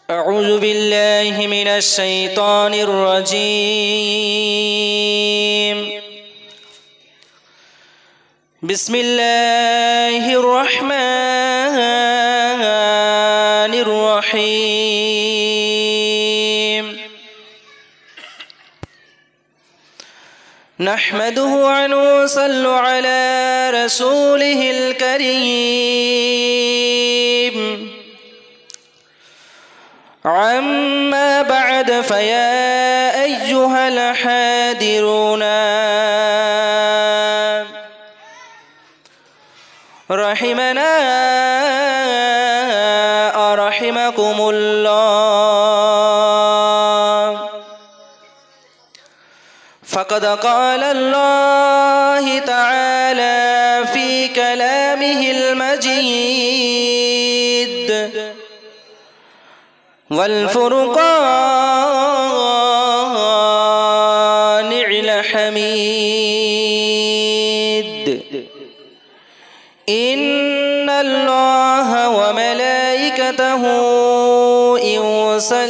أعوذ بالله من الشيطان الرجيم. بسم الله الرحمن الرحيم. نحمده ونصلي على رسوله الكريم. عما بعد فيا أيها الحاضرون رحمنا رحمكم الله. فقد قال الله تعالى في كلامه المجيد والفرقان الحميد. إن الله وملائكته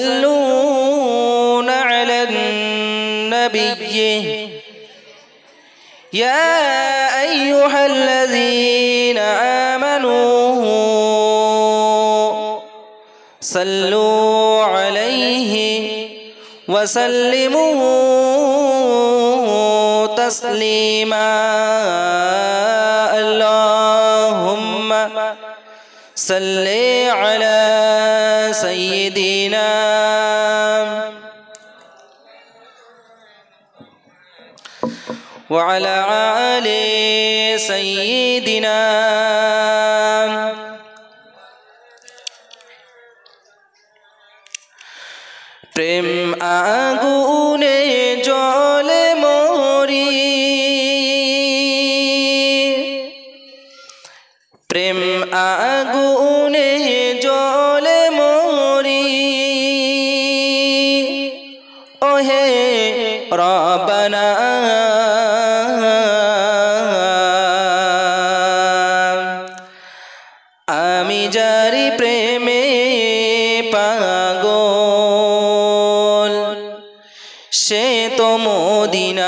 يصلون على النبي يا أيها الذين آمنوا صلوا عليه وسلموا تسليما. اللهم صل على سيدنا وعلى آل سيدنا. প্রেম আগুনে জ্বলে মরি, প্রেম আগুনে জ্বলে মরি, ওহে রব্বানা আমি যারি প্রেমে পাগল সে তো মদিনায়,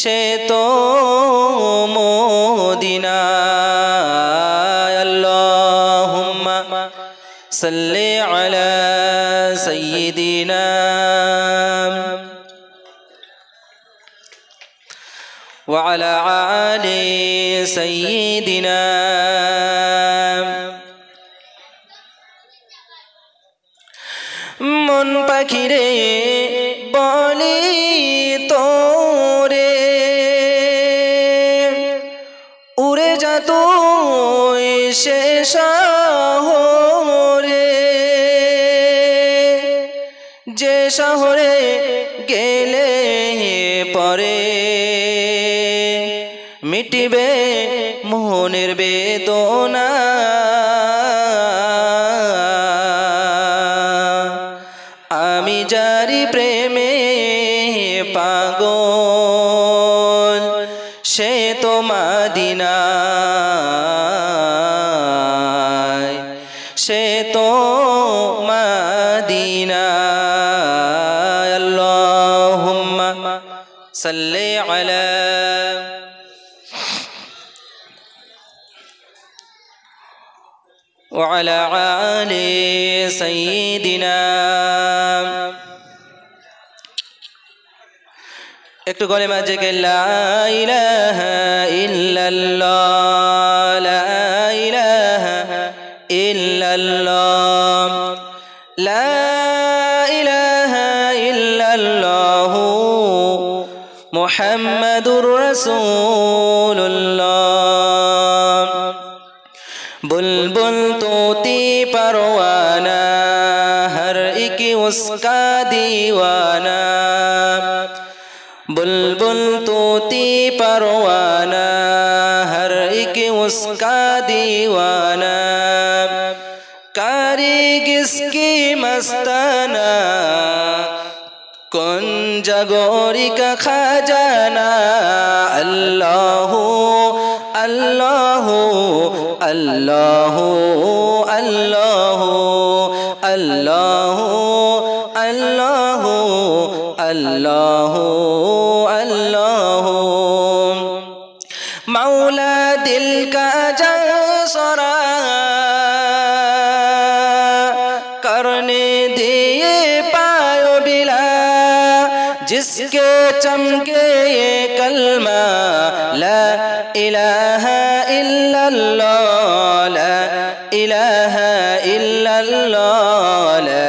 সে তো মদিনায়। আল্লাহুম্মা সাল্লি আলা সাইয়্যিদিনা ওয়া আলা আলি সাইয়্যিদিনা। মন পাখিরে বলি তোরে উড়ে যা তুই সে শহরে, যে শহরে গেলে পরে মিটিবে মনের বেদনা। আমি যারি প্রেমে পাগল সে তো মদিনায়, সে তো মদিনায়। আল্লাহুম্মা সাল্লি আলা ওয়া আলা আলি সাইয়্যিদিনা। একটু গলে মাঝে কে লা ইলাহা ইল্লাল্লাহ, লা ইলাহা ইল্লাল্লাহ, লা ইলাহা ইল্লাল্লাহ মুহাম্মাদুর রাসূলুল্লাহ। बुलबुल तोती परवाना हर एक उसका दीवाना, बुलबुल तोती परवाना हर एक उसका दीवाना। कारिगिसकी मस्ताना कौन जगोरी का खजाना। अल्लाह अल्लाह अल्लाह अल्लाह अल्लाह अल्लाह अल्लाह अल्लाह मौला दिल का जसरा करने दिए पायो बिला जिसके चमके ये कलमा ला इलाहा इल्लल्लाह ला इलाहा इल्लल्लाह ला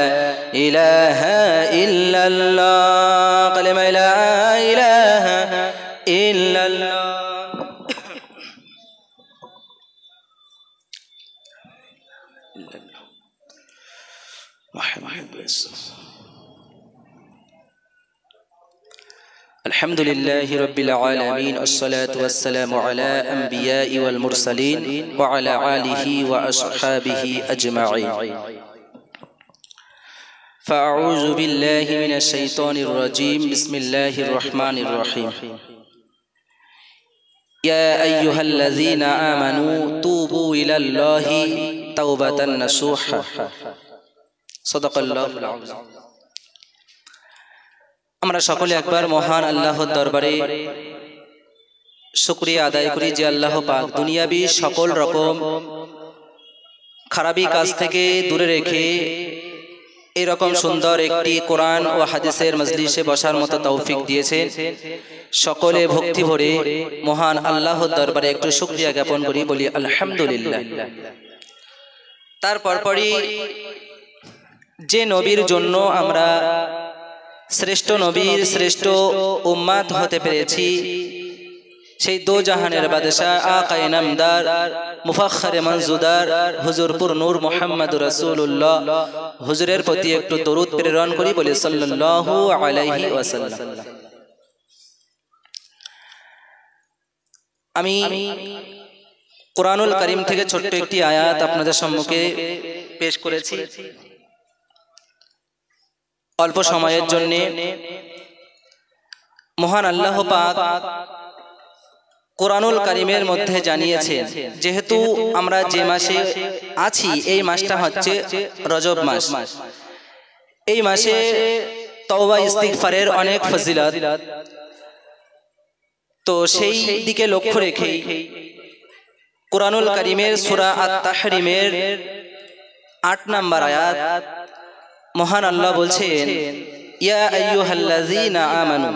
इलाहा इल्लल्लाह कलमा ला इलाहा इल्लल्लाह अल्हम्दुलिल्लाहि रब्बिल आलमीन अस्सलातु वस्सलामु अला अंबियाइ वल मुरसलीन व अला आलिहि व अस्हाबिहि अजमाइन फ़अऊज़ु बिल्लाहि मिनश शैतानिर रजीम बिस्मिल्लाहिर रहमानिर रहीम या अय्युहल्लज़ीना आमनू तूबू इलल्लाहि तौबतन नसूहा सदक़ल्लाहुल अज़ीम। আমরা সকলে একবার মহান আল্লাহর দরবারে শুকরিয়া আদায় করি যে আল্লাহ পাক দুনিয়াবি সকল রকম খারাপি কাজ থেকে দূরে রেখে এরকম সুন্দর একটি কোরআন ও হাদিসের মজলিসে বসার মতো তৌফিক দিয়েছেন। সকলে ভক্তি ভরে মহান আল্লাহর দরবারে একটু শুকরিয়া জ্ঞাপন করি, বলি আলহামদুলিল্লাহ। তারপর পরই যে নবীর জন্য আমরা শ্রেষ্ঠ নবীর শ্রেষ্ঠ উম্মত হতে পেরেছি, সেই দো জাহানের বাদশাহ আকায়ে নামদার মুফাখখারে মনজুদার হুজুর পুর নূর মুহাম্মদুর রাসূলুল্লাহ হুজুরের প্রতি একটু দরুদ প্রেরণ করি, বলি সাল্লাল্লাহু আলাইহি ওয়াসাল্লাম। আমি কুরআনুল কারীম থেকে ছোট্ট একটি আয়াত আপনাদের সম্মুখে পেশ করেছি অল্প সময়ের জন্য। মহান আল্লাহ পাক কুরআনুল কারীমের মধ্যে জানিয়েছেন, যেহেতু আমরা যে মাসে আছি এই মাসটা হচ্ছে রজব মাস, এই মাসে তওবা ইস্তিগফারের অনেক ফজিলত, তো সেই দিকে লক্ষ্য রেখে কুরআনুল কারীমের সূরা আত-তাহরিমের 8 নম্বর আয়াত মহান আল্লাহ বলছেন, ইয়া আইয়ুহাল্লাযীনা আমানু,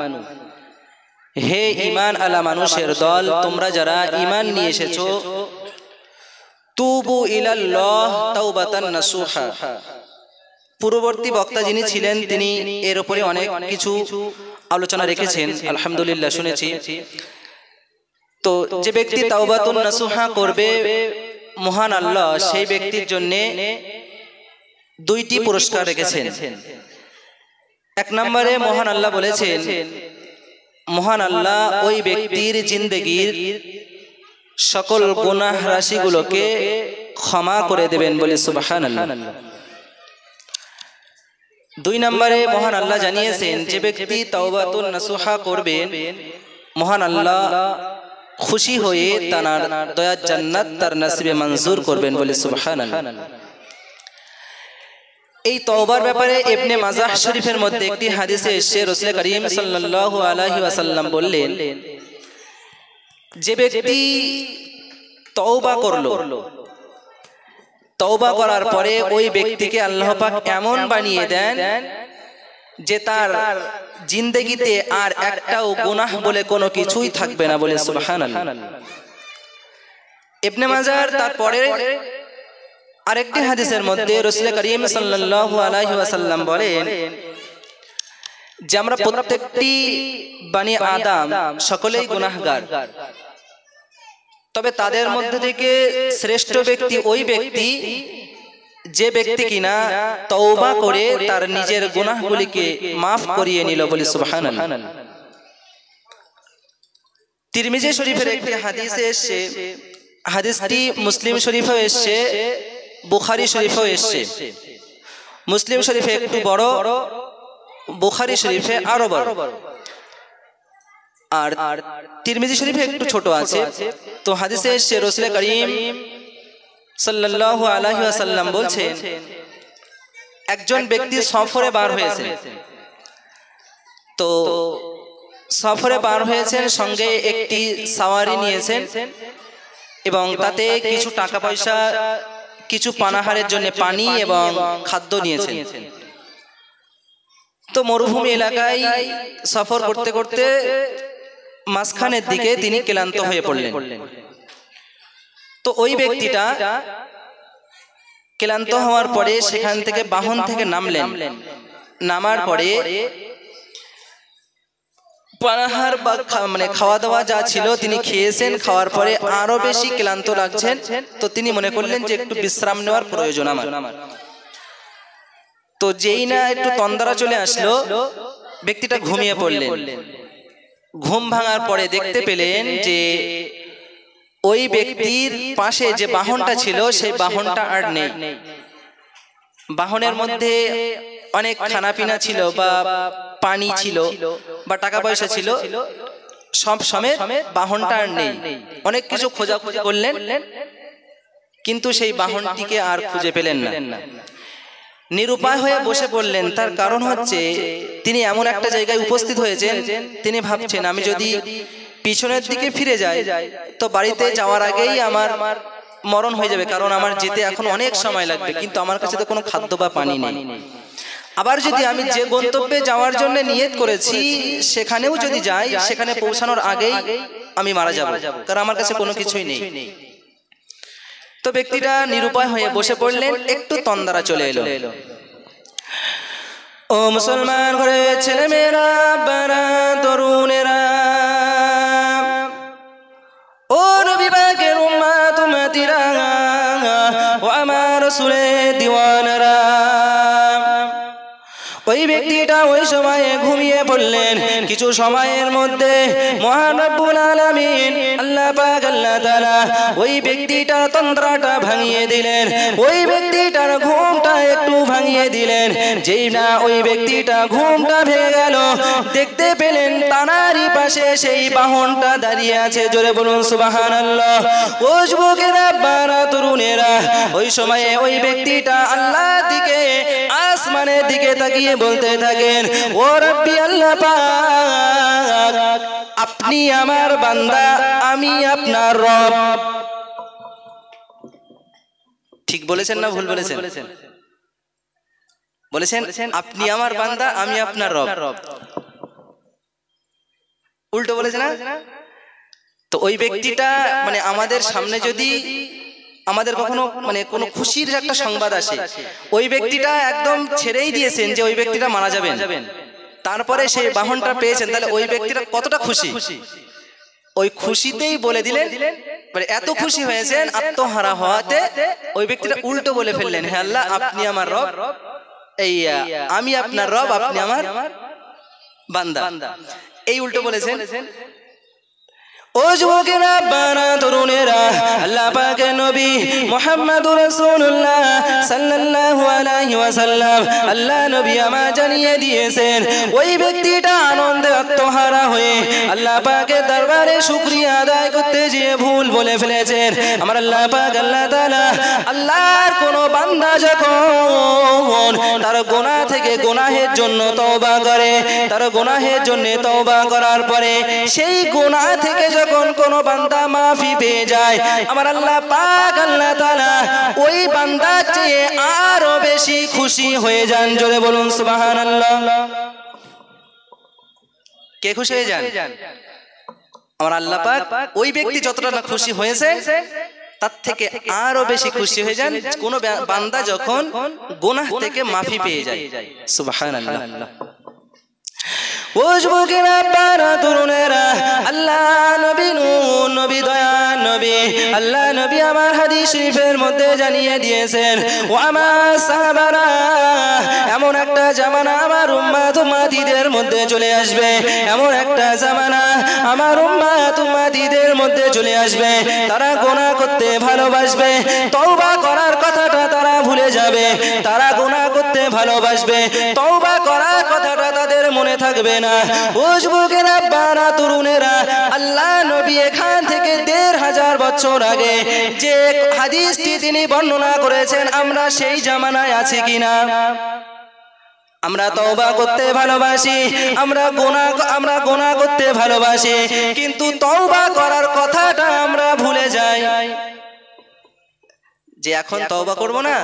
হে ঈমান আলা মানুষের দল, তোমরা যারা ঈমান নিয়ে এসেছো, তুবু ইলাল্লাহ তাওবাতান নাসুহা। পূর্ববর্তী বক্তা যিনি ছিলেন তিনি এর উপরে অনেক কিছু আলোচনা রেখেছেন, আলহামদুলিল্লাহ শুনেছি। তো যে ব্যক্তি তাওবাতুন নাসুহা করবে, মহান আল্লাহ সেই ব্যক্তির জন্য দুইটি পুরস্কার রেখেছেন। এক নম্বরে মহান আল্লাহ বলেছেন, মহান আল্লাহ ওই ব্যক্তির জিন্দেগীর সকল গুনাহ রাশিগুলোকে ক্ষমা করে দেবেন, বলে সুবহানাল্লাহ। দুই নম্বরে মহান আল্লাহ জানিয়েছেন, যে ব্যক্তি তাওবাতুন নাসুহা করবেন, মহান আল্লাহ খুশি হয়ে তার দয়ার জান্নাত তার নসিবে মঞ্জুর করবেন, বলে সুবহানাল্লাহ। এই তওবার ব্যাপারে ইবনে মাজাহ শরীফের মধ্যে একটি হাদিসে এসেছে, রাসূল করিম সাল্লাল্লাহু আলাইহি ওয়াসাল্লাম বললেন, যে ব্যক্তি তওবা করলো, তওবা করার পরে ওই ব্যক্তিকে আল্লাহ পাক এমন বানিয়ে দেন যে তার জিন্দেগিতে আর একটাও গুনাহ বলে কোনো কিছুই থাকবে না, বলে সুবহানাল্লাহ। ইবনে মাজাহ তারপরে আরেকটি হাদিসের মধ্যে রাসূল করিম সাল্লাল্লাহু আলাইহি ওয়াসাল্লাম বলেন যে আমরা প্রত্যেকটি বনি আদম সকলেই গুনাহগার, তবে তাদের মধ্যে থেকে শ্রেষ্ঠ ব্যক্তি ওই ব্যক্তি যে ব্যক্তি কিনা তওবা করে তার নিজের গুনাহগুলিকে maaf করিয়ে নিল, বলে সুবহানাল্লাহ। তিরমিজি শরীফের একটি হাদিসে এসেছে, হাদিসটি মুসলিম শরীফেও এসেছে, বুখারী শরীফেও এসেছে। মুসলিম শরীফে একটু বড়, বুখারী শরীফে আরো বড়, আর তিরমিজি শরীফে একটু ছোট আছে। তো হাদিসে এসেছে রাসূল করিম সাল্লাল্লাহু আলাইহি ওয়াসাল্লাম বলছেন, একজন ব্যক্তি সফরে বার হয়েছে, তো সফরে বার হয়েছেন, সঙ্গে একটি সাওয়ারি নিয়েছেন এবং তাতে কিছু টাকা পয়সা, কিছু পানাহারের জন্য পানি এবং খাদ্য নিয়েছেন। তো মরুভূমি এলাকায় সফর করতে করতে মাঝখানের দিকে তিনি ক্লান্ত হয়ে পড়লেন। তো ওই ব্যক্তিটা ক্লান্ত হওয়ার পরে সেখান থেকে বাহন থেকে নামলেন। নামার পরে পানাহার বা মানে খাওয়া দাওয়া যা ছিল তিনি খেয়েছেন। খাওয়ার পরে আরো বেশি ক্লান্ত লাগছেন, তো তিনি মনে করলেন যে একটু বিশ্রাম নেওয়ার প্রয়োজন আমার। তো যেই না একটু তন্দ্রা চলে আসলো, ব্যক্তিটা ঘুমিয়ে পড়লেন। ঘুম ভাঙার পরে দেখতে পেলেন যে ওই ব্যক্তির পাশে যে বাহনটা ছিল সেই বাহনটা আর নেই। বাহনের মধ্যে অনেক খানাপিনা ছিল বা পানি ছিল বা টাকা পয়সা ছিল, সব সমেত বাহনটা আর নেই। অনেক কিছু খোঁজাখুঁজি করলেন, কিন্তু সেই বাহনটিকে আর খুঁজে পেলেন না। নিরুপায় হয়ে বসে পড়লেন। তার কারণ হচ্ছে তিনি এমন একটা জায়গায় উপস্থিত হয়েছেন, তিনি ভাবছেন আমি যদি পিছনের দিকে ফিরে যাই তো বাড়িতে যাওয়ার আগেই আমার মরণ হয়ে যাবে, কারণ আমার যেতে এখন অনেক সময় লাগবে, কিন্তু আমার কাছে তো কোনো খাদ্য বা পানি নেই। আবার যদি আমি যে গন্তব্যে যাওয়ার জন্য নিয়ত করেছি সেখানেও যদি যাই, সেখানে পৌঁছানোর আগেই আমি মারা যাব, কারণ আমার কাছে কোনো কিছুই নেই। তো ব্যক্তিটা নিরুপায় হয়ে বসে পড়লেন। একটু তন্দ্রা চলে এলো। ও মুসলমান ঘরের ছেলেমেয়েরা, বারা তরুণেরা, ও নবী পাকের উম্মত উম্মতিরা, ও আমার রাসূলের দিওয়ানারা, ওই ব্যক্তিটা ওই সময়ে ঘুমিয়ে পড়লেন। কিছু সময়ের মধ্যে মহান রব্বুল আলামিন আল্লাহ পাক আল্লাহ তাআলা ওই ব্যক্তিটার তন্দ্রাটা ভাঙিয়ে দিলেন, ওই ব্যক্তিটার ঘুমটা একটু ভাঙিয়ে দিলেন। যেই না ওই ব্যক্তিটা ঘুমটা ভেঙে গেল, দেখতে পেলেন তানারই পাশে সেই বাহনটা দাঁড়িয়ে আছে। জোরে বলুন সুবহানাল্লাহ। ও যুবকেরা, বারা তরুণেরা, ওই সময়ে ওই ব্যক্তিটা আল্লাহর দিকে, আসমানের দিকে তাকিয়ে বলতে থাকেন, ও রব্বি আল্লাহ পাক, আপনি আমার বান্দা, আমি আপনার রব। ঠিক বলেছেন না ভুল বলেছেন? বলেছেন আপনি আমার বান্দা, আমি আপনার রব। উল্টো বলেছে না? তো ওই ব্যক্তিটা মানে আমাদের সামনে যদি আমাদের কখনো মানে কোনো খুশির একটা সংবাদ আসে, ওই ব্যক্তিটা একদম ছেড়েই দিয়েছেন যে ওই ব্যক্তিটা মারা যাবেন, তারপরে সেই বাহনটা পেয়েছেন, তাহলে ওই ব্যক্তিটা কতটা খুশি। ওই খুশিতেই বলে দিলেন, মানে এত খুশি হয়েছেন আত্মহারা হওয়াতে ওই ব্যক্তিটা উল্টো বলে ফেললেন, হে আল্লাহ আপনি আমার রব, এই আমি আপনার রব, আপনি আমার বান্দা। এই উল্টো বলেছেন। ও যুবকেরা, বারা তরুণেরা, আল্লাহ পাকের নবী মুহাম্মদুর রাসূলুল্লাহ সাল্লাল্লাহু আলাইহি ওয়াসাল্লাম, আল্লাহ নবী আমার জানিয়ে দিয়েছেন ওই ব্যক্তিটা আনন্দে আত্মহারা হয়ে আল্লাহ পাকের দরবারে শুকরিয়া আদায় করতে গিয়ে ভুল বলে ফেলেছেন। আমার আল্লাহ পাক আল্লাহ তাআলা, আল্লাহর কোন বান্দা যখন তার গুনাহ থেকে গুনাহের জন্য তওবা করে, তার গুনাহের জন্য তওবা করার পরে সেই গুনাহ থেকে যখন কোন বান্দা মাফি পেয়ে যায়, আমার আল্লাহ পাক আল্লাহ তাআলা ওই বান্দার চেয়ে আরো বেশি খুশি হয়ে যান। জোরে বলুন সুবহানাল্লাহ। কে খুশি হয়ে যান? আমার আল্লাহ পাক ওই ব্যক্তি যতটা না খুশি হয়েছে তার থেকে আরো বেশি খুশি হয়ে যান কোন বান্দা যখন গুনাহ থেকে মাফি পেয়ে যায়। সুবহানাল্লাহ। ও যুবকেরা, বারা তরুণেরা, আল্লাহ নবী নূর নবী দয়া নবী, আল্লাহ নবী আমার হাদিস শরীফের মধ্যে জানিয়ে দিয়েছেন, ও আমার সাহাবারা, এমন একটা জামানা আমার উম্মত উম্মতিদের মধ্যে চলে আসবে, এমন একটা জামানা আমার উম্মত উম্মতিদের মধ্যে চলে আসবে, তারা গুনাহ করতে ভালোবাসবে, তওবা করার কথাটা তারা ভুলে যাবে, তারা গুনাহ করতে ভালোবাসবে, তওবা করার কথাটা তাদের মনে থাকবে না। ও যুবকেরা, আব্বারা তরুণেরা, আল্লাহ নবী এখান থেকে 1500 বছর আগে যে হাদিসটি তিনি বর্ণনা করেছেন, আমরা সেই জামানায় আছি কিনা? আমরা তওবা করতে ভালোবাসি, আমরা গুনাহ করতে ভালোবাসি, কিন্তু তওবা করার কথাটা আমরা ভুলে যাই। যে এখন তওবা করব না,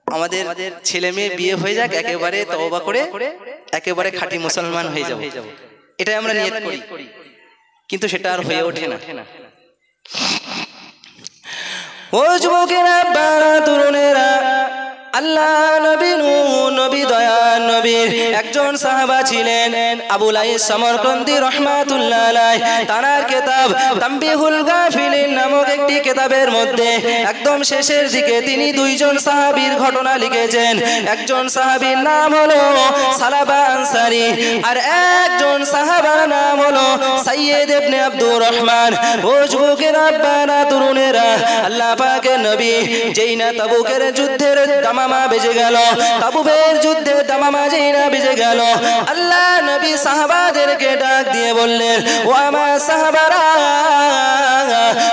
আমাদের ছেলে মেয়ে বিয়ে হয়ে যাক, একেবারে তওবা করে একেবারে খাঁটি মুসলমান হয়ে যাব, এটাই আমরা নিয়ত করি, কিন্তু সেটা আর হয়ে ওঠে না। ও যুবকেরা, বারা তরুণেরা, আল্লাহ নবী নবী দয়ার নবীর একজন সাহাবা ছিলেন আবু লাইস সমরকন্দি রাহমাতুল্লাহ আলাইহি। তার কিতাব তানবিহুল গাফিলিন নামক একটি কিতাবের মধ্যে একদম শেষের দিকে তিনি দুইজন সাহাবীর ঘটনা লিখেছেন। একজন সাহাবীর নাম হলো সালাবা আনসারী, আর একজন সাহাবার নাম হলো সাইয়্যিদ ইবনে আব্দুর রহমান। ও যুবকেরা, বারা তরুণেরা, আল্লাহ পাকের নবী যেই না তাবুকের যুদ্ধের দামামা বেজে গেল, তাবুকের যুদ্ধে দামামা যেই না বেজে গেল, আল্লাহ নবী সাহাবাদেরকে ডাক দিয়ে বললেন, ও আমার সাহাবারা,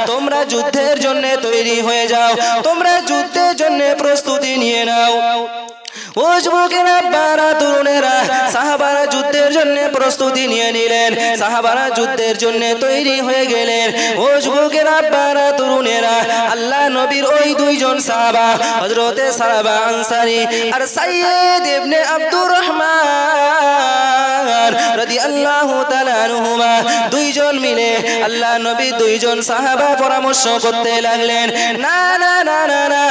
তোমরা যুদ্ধের জন্য তৈরি হয়ে যাও, তোমরা যুদ্ধের জন্য প্রস্তুতি নিয়ে নাও। ও যুবকেরা, বারা তরুণেরা, সাহাবারা যুদ্ধের জন্য প্রস্তুতি নিয়ে নিলেন, সাহাবারা যুদ্ধের জন্য তৈরি হয়ে গেলেন। ও যুবকেরা, বারা তরুণেরা, আল্লাহ নবীর ওই দুইজন সাহাবা হযরতে সালাবা আনসারী আর সাইয়্যিদ ইবনে আব্দুর রহমান রাদিয়াল্লাহু তাআলা আনহুমা, দুইজন মিলে আল্লাহ নবী দুইজন সাহাবা পরামর্শ করতে লাগলেন। না না না না না,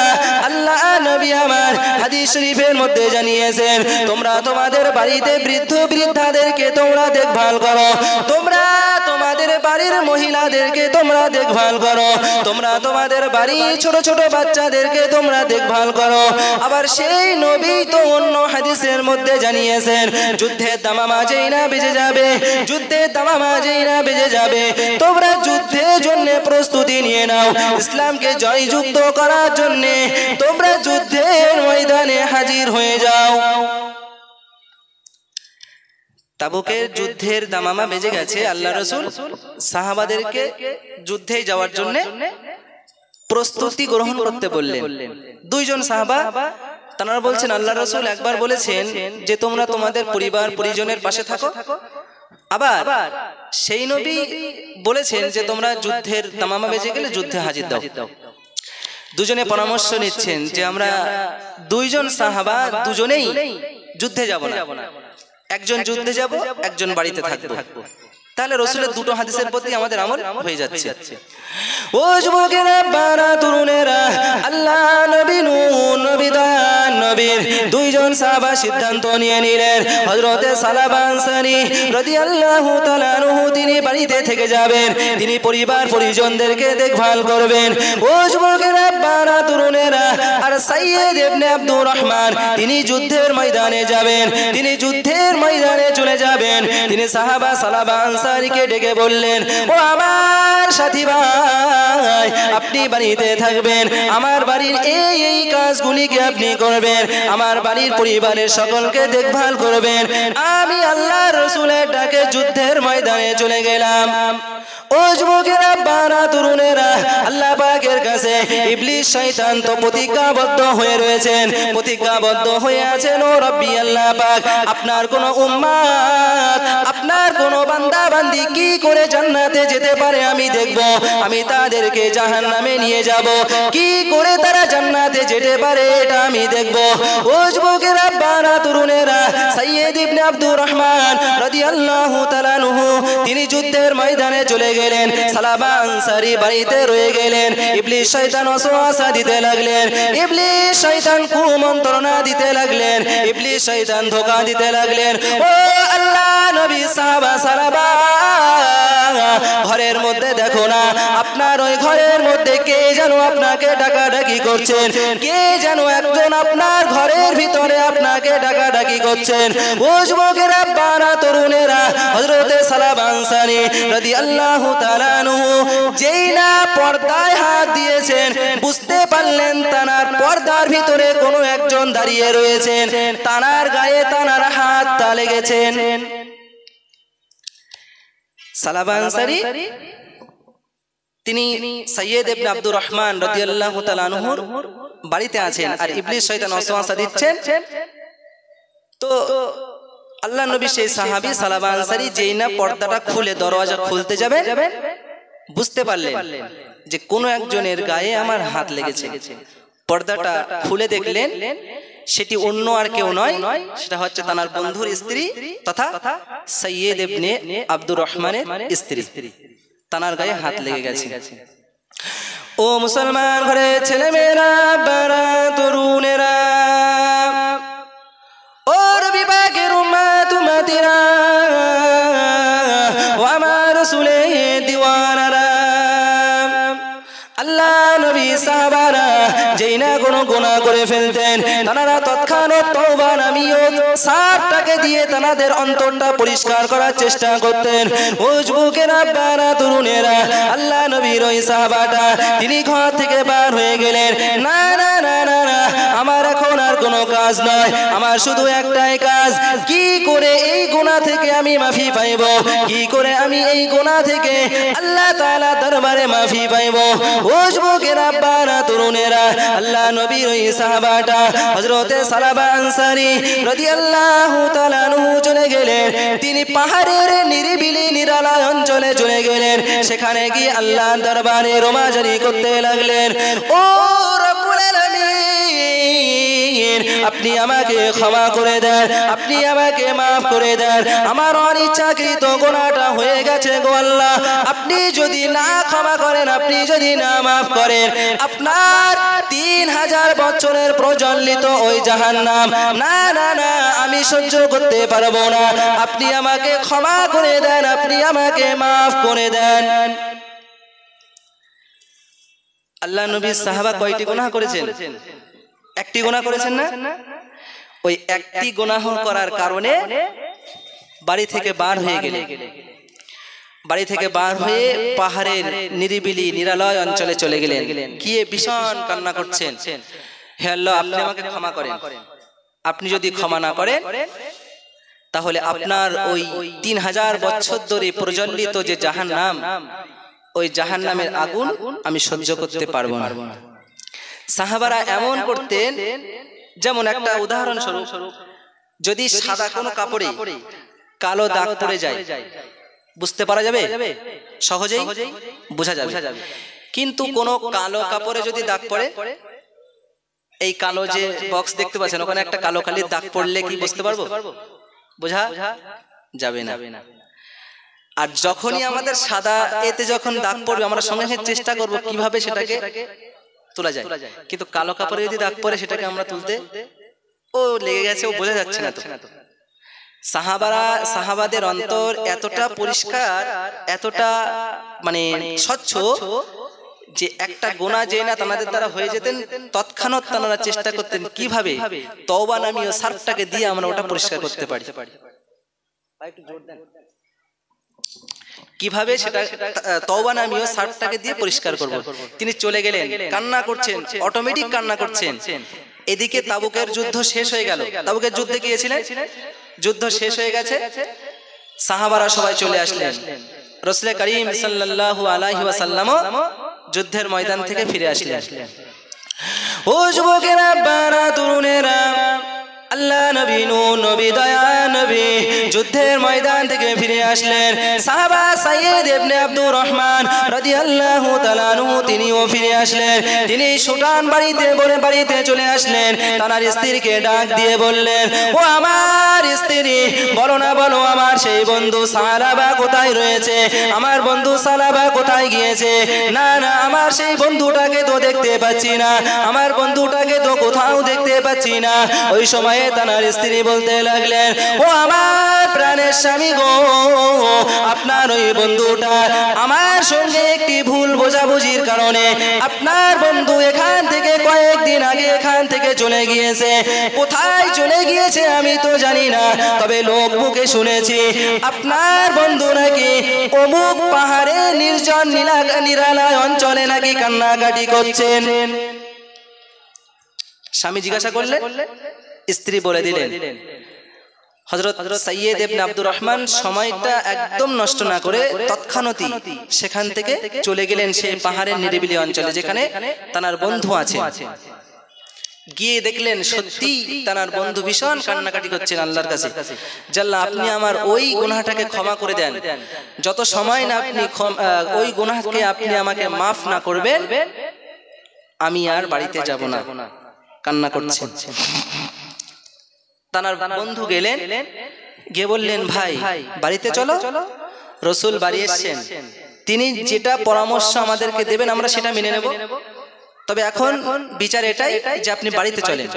আল্লাহ নবী আমার হাদিস শরীফের মধ্যে জানিয়েছেন, তোমরা তোমাদের বাড়িতে বৃদ্ধ বৃদ্ধাদেরকে তোমরা দেখভাল করো, তোমরা তোমাদের বাড়ির মহিলাদেরকে তোমরা দেখভাল করো, তোমরা তোমাদের বাড়ির ছোট ছোট বাচ্চাদেরকে তোমরা দেখভাল করো। আবার সেই নবী তো অন্য হাদিসের মধ্যে জানিয়েছেন, যুদ্ধের দামামা যেই না বেজে যাবে, যুদ্ধের দামামা যেই না বেজে যাবে, তোমরা যুদ্ধের জন্য প্রস্তুতি নিয়ে নাও, ইসলামকে জয়যুক্ত করার জন্য তোমরা যুদ্ধের ময়দানে হাজির হয়ে যাও। তাবুকের যুদ্ধের দামামা বেজে গেছে, আল্লাহ রাসূল সাহাবাদেরকে যুদ্ধে যাওয়ার জন্য প্রস্তুতি গ্রহণ করতে বললেন। দুইজন সাহাবা তারা বলছেন, আল্লাহ রাসূল একবার বলেছেন যে তোমরা তোমাদের পরিবার পরিজনের পাশে থাকো, আবার সেই নবী বলেছেন যে তোমরা যুদ্ধের দামামা বেজে গেলে যুদ্ধে হাজির দাও। দুজনে পরামর্শ নিচ্ছেন যে আমরা দুইজন সাহাবা দুজনেই যুদ্ধে যাব না, একজন যুদ্ধে যাব, একজন বাড়িতে থাকবো, তাহলে রাসূলের দুটো হাদিসের প্রতি আমাদের আমল হয়ে যাচ্ছে। ও যুবকেরা, বারা তরুণেরা, আল্লাহ নবী নবী দয়ার নবীর দুইজন সাহাবা সিদ্ধান্ত নিয়ে নিলেন, হযরতে সালাবা আনসারী রাদিয়াল্লাহু তাআলা আনহু তিনি বাড়িতে থেকে যাবেন, তিনি পরিবার পরিজনদেরকে দেখভাল করবেন। ও যুবকেরা, বারা তরুণেরা, আর সাইয়্যিদ ইবনে আব্দুর রহমান তিনি যুদ্ধের ময়দানে যাবেন, তিনি যুদ্ধের ময়দানে চলে যাবেন। তিনি সাহাবা সালাবা আনসারীকে ডেকে বললেন, ও আমার সাথী ভাই, আপনি বাড়িতে থাকবেন, আমার বাড়ির এই এই কাজগুলিকে আপনি করবেন, আমার বাড়ির পরিবারের সকলকে দেখভাল করবেন। আমি আল্লাহ রাসূলের ডাকে যুদ্ধের ময়দানে চলে গেলাম। ও যুবকেরা, বারা তরুণেরা, আল্লাহ পাকের কাছে ইবলিস শয়তান তো প্রতিজ্ঞাবদ্ধ হয়ে রয়েছেন, প্রতিজ্ঞাবদ্ধ হয়ে আছেন, ও রব্বি আল্লাহ পাক, আপনার কোন উম্মত, আপনার কোন বান্দা বান্দি কি করে জান্নাতে যেতে পারে আমি দেখব, আমি তাদেরকে জাহান্নামে নিয়ে যাব, কি করে তারা জান্নাতে যেতে পারে এটা আমি দেখব। ও যুবকেরা, বারা তরুণেরা, সাইয়্যিদ ইবনে আব্দুর রহমান রাদিয়াল্লাহু তাআলা আনহু তিনি যুদ্ধের ময়দানে চলে গেলেন, সালাবা আনসারী বাড়িতে রয়ে গেলেন। ইবলিস শয়তান ওয়াসওয়াসা দিতে লাগলেন, ইবলিস শয়তান কুমন্ত্রণা দিতে লাগলেন, ইবলিস শয়তান ধোঁকা দিতে লাগলেন। ও আল্লাহ নবী, সাহাবা সালাবা, ঘরের মধ্যে দেখো না, আপনার ওই ঘরের মধ্যে কে যেন আপনাকে ডাকাডাকি করছেন, কে যেন একজন আপনার ঘরের ভিতরে আপনাকে ডাকাডাকি করছেন। ও যুবকেরা, বারা তরুণেরা, হযরতে সালাবা আনসারী রাদিয়াল্লাহু তাআলা আনহু যেই না পর্দায় হাত দিয়েছেন, বুঝতে পারলেন তানার পর্দার ভিতরে কোনো একজন দাঁড়িয়ে রয়েছেন, তানার গায়ে তানার হাত লেগেছেন। সালাবা আনসারী তিনি সৈয়দ ইবনে আব্দুর রহমান রাদিয়াল্লাহু তাআলা আনহুর বাড়িতে আছেন আর ইবলিস শয়তান ওয়াসওয়াসা দিচ্ছেন। তো আল্লাহ নবী সেই সাহাবী সালাবা আনসারী যেই না পর্দাটা খুলে দরওয়াজা খুলতে যাবেন, বুঝতে পারলেন যে কোনো একজনের গায়ে আমার হাত লেগেছে। পর্দাটা খুলে দেখলেন সেটি অন্য আর কেউ নয়, সেটা হচ্ছে তার বন্ধুর স্ত্রী তথা সৈয়দ ইবনে আব্দুর রহমানের স্ত্রী। তার গায়ে হাত লেগে গেছে। ও মুসলমান ঘরে ছেলেমেয়েরা, বারা তরুণেরা, ও নবী পাকের উম্মত উম্মতিরা, ও আমার রাসূলের দিওয়ানারা, আল্লাহ নবী সাহাবারা যেই না কোনো গুনাহ করে ফেলতেন, তারা তৎক্ষণাৎ তওবা নামিয়ে সাপটাকে দিয়ে তাদের অন্তরটা পরিষ্কার করার চেষ্টা করতেন। ও যুবকেরা, বারা তরুণেরা, আল্লাহ নবীর ওই সাহাবাটা তিনি ঘর থেকে বার হয়ে গেলেন। না না না না না, আমার এখন আর কোনো কাজ নয়, আমার শুধু একটাই কাজ, কি করে এই গুনাহ থেকে আমি মাফি পাইব, কি করে আমি এই গুনাহ থেকে আল্লাহ তাআলা দরবারে মাফি পাইব। ও যুবকেরা, বারা তরুণেরা, আল্লাহ নবীর ওই সাহাবাটা হযরতে সালাবা আনসারী রাদিয়াল্লাহু তাআলা আনহু চলে গেলেন। তিনি পাহাড়ের নিরিবিলি নিরালা অঞ্চলে চলে গেলেন। সেখানে গিয়ে আল্লাহর দরবারে রোমাজারি করতে লাগলেন। ও রব্বুল আলামিন, আপনি আমাকে ক্ষমা করে দেন, আপনি আমাকে মাফ করে দেন, আমার অনিচ্ছাকৃত গুনাহটা হয়ে গেছে গো আল্লাহ। আপনি যদি না ক্ষমা করেন, আপনি যদি না মাফ করেন, আপনার 3000 বছরের প্রজ্বলিত ওই জাহান্নাম না না না আমি সহ্য করতে পারবো না। আপনি আমাকে ক্ষমা করে দেন, আপনি আমাকে মাফ করে দেন। আল্লাহ নবী সাহাবা কয়টি গুনাহ করেছেন? একটি গুনাহ করেছেন না? ওই একটি গুনাহ করার কারণে বাড়ি থেকে বার হয়ে গেলেন। বাড়ি থেকে বার হয়ে পাহাড়ের নিরিবিলি নিরালয় অঞ্চলে চলে গেলেন। গিয়ে ভীষণ কান্না করছেন, হে আল্লাহ, আপনি আমাকে ক্ষমা করেন। আপনি যদি ক্ষমা না করেন তাহলে আপনার ওই 3000 বছর ধরে প্রজ্বলিত যে জাহান্নাম, ওই জাহান্নামের আগুন আমি সহ্য করতে পারবো না। সাহাবারা এমন করতেন, যেমন একটা উদাহরণ স্বরূপ, যদি সাদা কোনো কাপড়ে কালো দাগ পড়ে যায় বুঝতে পারা যাবে, সহজেই বোঝা যাবে। কিন্তু কোনো কালো কাপড়ে যদি দাগ পড়ে, এই কালো যে বক্স দেখতে পাচ্ছেন ওখানে একটা কালো কালির দাগ পড়লে কি বুঝতে পারবো? বোঝা যাবে না। আর যখনই আমাদের সাদা এতে যখন দাগ পড়বে, আমরা সঙ্গে সঙ্গে চেষ্টা করব কিভাবে সেটাকে তোলা যায়। কিন্তু কালো কাপড়ে যদি দাগ পড়ে সেটাকে আমরা তুলতে, ও লেগে গেছে, ও বোঝা যাচ্ছে না। তো সাহাবাদের অন্তর এতটা পরিষ্কার, এতটা মানে স্বচ্ছ যে একটা গুনাহ যে না তাদের দ্বারা হয়ে যেতেন, তৎক্ষণাৎ তারা চেষ্টা করতেন কিভাবে তওবা নামীয় সার্ফটাকে দিয়ে আমরা ওটা পরিষ্কার করতে পারি। কিভাবে সেটা তওবা নামীয় সার্ফটাকে দিয়ে পরিষ্কার করব। তিনি চলে গেলেন, কান্না করছেন, অটোমেটিক কান্না করছেন। এদিকে তাবুকের যুদ্ধ শেষ হয়ে গেল। তাবুকের যুদ্ধে গিয়েছিলেন, যুদ্ধ শেষ হয়ে গেছে, সাহাবারা সবাই চলে আসলেন। রাসূল করিম সাল্লাল্লাহু আলাইহি ওয়াসাল্লাম যুদ্ধের ময়দান থেকে ফিরে আসলেন। ও যুবকেরা, বারা তরুণেরা, আল্লাহ নবী নবী দয়া নবী যুদ্ধের ময়দান থেকে ফিরে আসলেন। সাহাবা সৈয়দ ইবনে আব্দুর রহমান রাদিয়াল্লাহু তাআলা আনহু তিনিও ফিরে আসলেন। তিনি সুটান বাড়িতে চলে আসলেন। তার স্ত্রীকে ডাক দিয়ে বললেন, ও আমার স্ত্রী, বলো না বলো, আমার সেই বন্ধু সালাবা কোথায় রয়েছে? আমার বন্ধু সালাবা কোথায় গিয়েছে? না না, আমার সেই বন্ধুটাকে তো দেখতে পাচ্ছি না, আমার বন্ধুটাকে তো কোথাও দেখতে পাচ্ছি না। ওই সময় তার স্ত্রী বলতে লাগলেন, ও আমার প্রাণের স্বামী গো, আপনার ওই বন্ধুটা আমার সঙ্গে একটি ভুল বোঝাবুঝির কারণে আপনার বন্ধু এখান থেকে কয়েকদিন আগে এখান থেকে চলে গিয়েছে। কোথায় চলে গিয়েছে আমি তো জানি না, তবে লোক মুখে শুনেছি আপনার বন্ধু নাকি অমুক পাহাড়ে নির্জন নিরালয় অঞ্চলে নাকি কান্নাকাটি করছেন। স্বামী জিজ্ঞাসা করলেন, স্ত্রী বলে দিলেন, হযরত সৈয়দ ইবনে আব্দুর রহমান সময়টা একদম নষ্ট না করে তৎক্ষণাৎই সেখান থেকে চলে গেলেন সেই পাহাড়ের নিরিবিলি অঞ্চলে যেখানে তার বন্ধু আছে। গিয়ে দেখলেন সত্যি তার বন্ধু ভীষণ কান্নাকাটি করছেন আল্লাহর কাছে, আল্লাহ আপনি আমার ওই গুনাহটাকে ক্ষমা করে দেন, যত সময় না আপনি ওই গুনাহকে আপনি আমাকে মাফ না করবেন আমি আর বাড়িতে যাব না। কান্না করছেন। তার বন্ধু গেলেন, গিয়ে বললেন ভাই বাড়িতে চলো, রাসূল বাড়ি এসেছেন, তিনি যেটা পরামর্শ আমাদেরকে দেবেন আমরা সেটা মেনে নেব, তবে এখন বিচার এটাই যে আপনি বাড়িতে চলেন।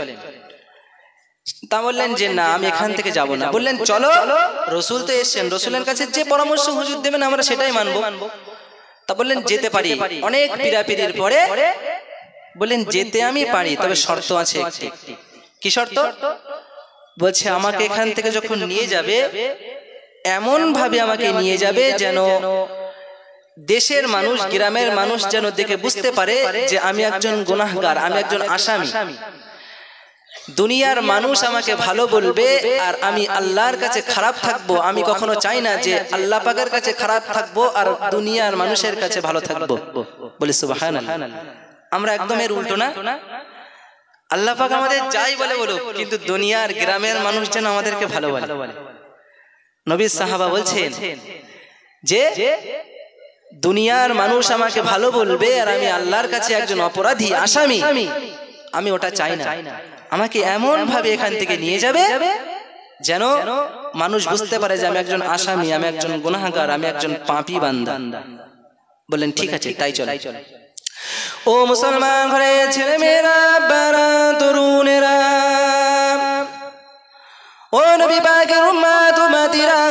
তা বললেন যে না আমি এখান থেকে যাব না। বললেন চলো, রাসূল তো এসেছেন, রাসূলের কাছে যে পরামর্শ হুজুর দেবেন আমরা সেটাই মানব। তা বললেন যেতে পারি। অনেক পীড়াপিড়ির পরে বললেন যেতে আমি পারি, তবে শর্ত আছে একটি। কি শর্ত? বলছে আমাকে এখান থেকে যখন নিয়ে যাবে এমন ভাবে আমাকে নিয়ে যাবে যেন দেশের মানুষ গ্রামের মানুষ যেন দেখে বুঝতে পারে যে আমি একজন গুনাহগার, আমি একজন আসামি। দুনিয়ার মানুষ আমাকে ভালো বলবে আর আমি আল্লাহর কাছে খারাপ থাকবো। আমি কখনো চাই না যে আল্লাহ পাকের কাছে খারাপ থাকবো আর দুনিয়ার মানুষের কাছে ভালো থাকবো। বলি সুবহানাল্লাহ। আমরা একদম এর উল্টো না। আল্লাহ পাক আমাদের যাই বলে বলুক, কিন্তু দুনিয়ার গ্রামের মানুষ যেন আমাদেরকে ভালো বলে। নবী সাহাবা বলছেন যে দুনিয়ার মানুষ আমাকে ভালো বলবে আর আমি আল্লাহর কাছে একজন অপরাধী আসামি, আমি ওটা চাই না। আমাকে এমন ভাবে এখান থেকে নিয়ে যাবে যেন মানুষ বুঝতে পারে যে আমি একজন আসামি, আমি একজন গুনাহগার, আমি একজন পাপী বান্দা। বললেন ঠিক আছে তাই চলে। ও মুসলমান ঘরের ছেলে মেয়েরা, বারা তরুণেরা, ও নবী পাকের উম্মত উম্মতিরা,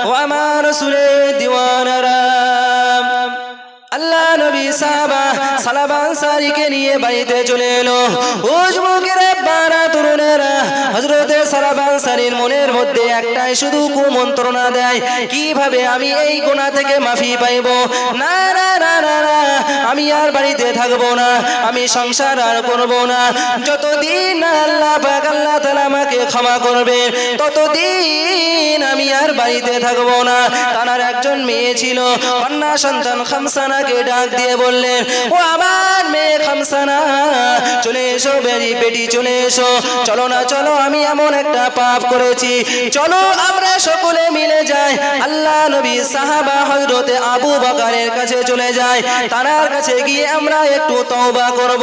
ও আমার রাসূলের দিওয়ানারা, আল্লাহ নবী সাহাবা সালাবা আনসারীকে নিয়ে বাড়িতে চলে এলো। ও যুবকেরা, বারা তরুণেরা, হযরত সালাবা আনসারীর মনের মধ্যে একটাই শুধু কুমন্ত্রণা দেয়, কিভাবে আমি এই গুনাহ থেকে মাফি পাইব। না না না না না, আমি আর বাড়িতে থাকবো না, আমি সংসার আর করব না। যতদিন আল্লাহ পাক আল্লাহ তাআলা আমাকে ক্ষমা করবে ততদিন আমি আর বাড়িতে থাকবো না। তার একজন মেয়ে ছিল, কন্যা সন্তান খামসানাকে ডাক দিয়ে বললেন, ও আমার মেয়ে খামসানা, চলে এসো বেটি, চলে এসো, চলো না চলো, আমি এমন একটা পাপ করেছি, চলো আমরা সকলে মিলে যাই। আল্লাহ নবী সাহাবা হযরতে আবু বকরের কাছে চলে যায়, তার কাছে গিয়ে আমরা একটু তওবা করব,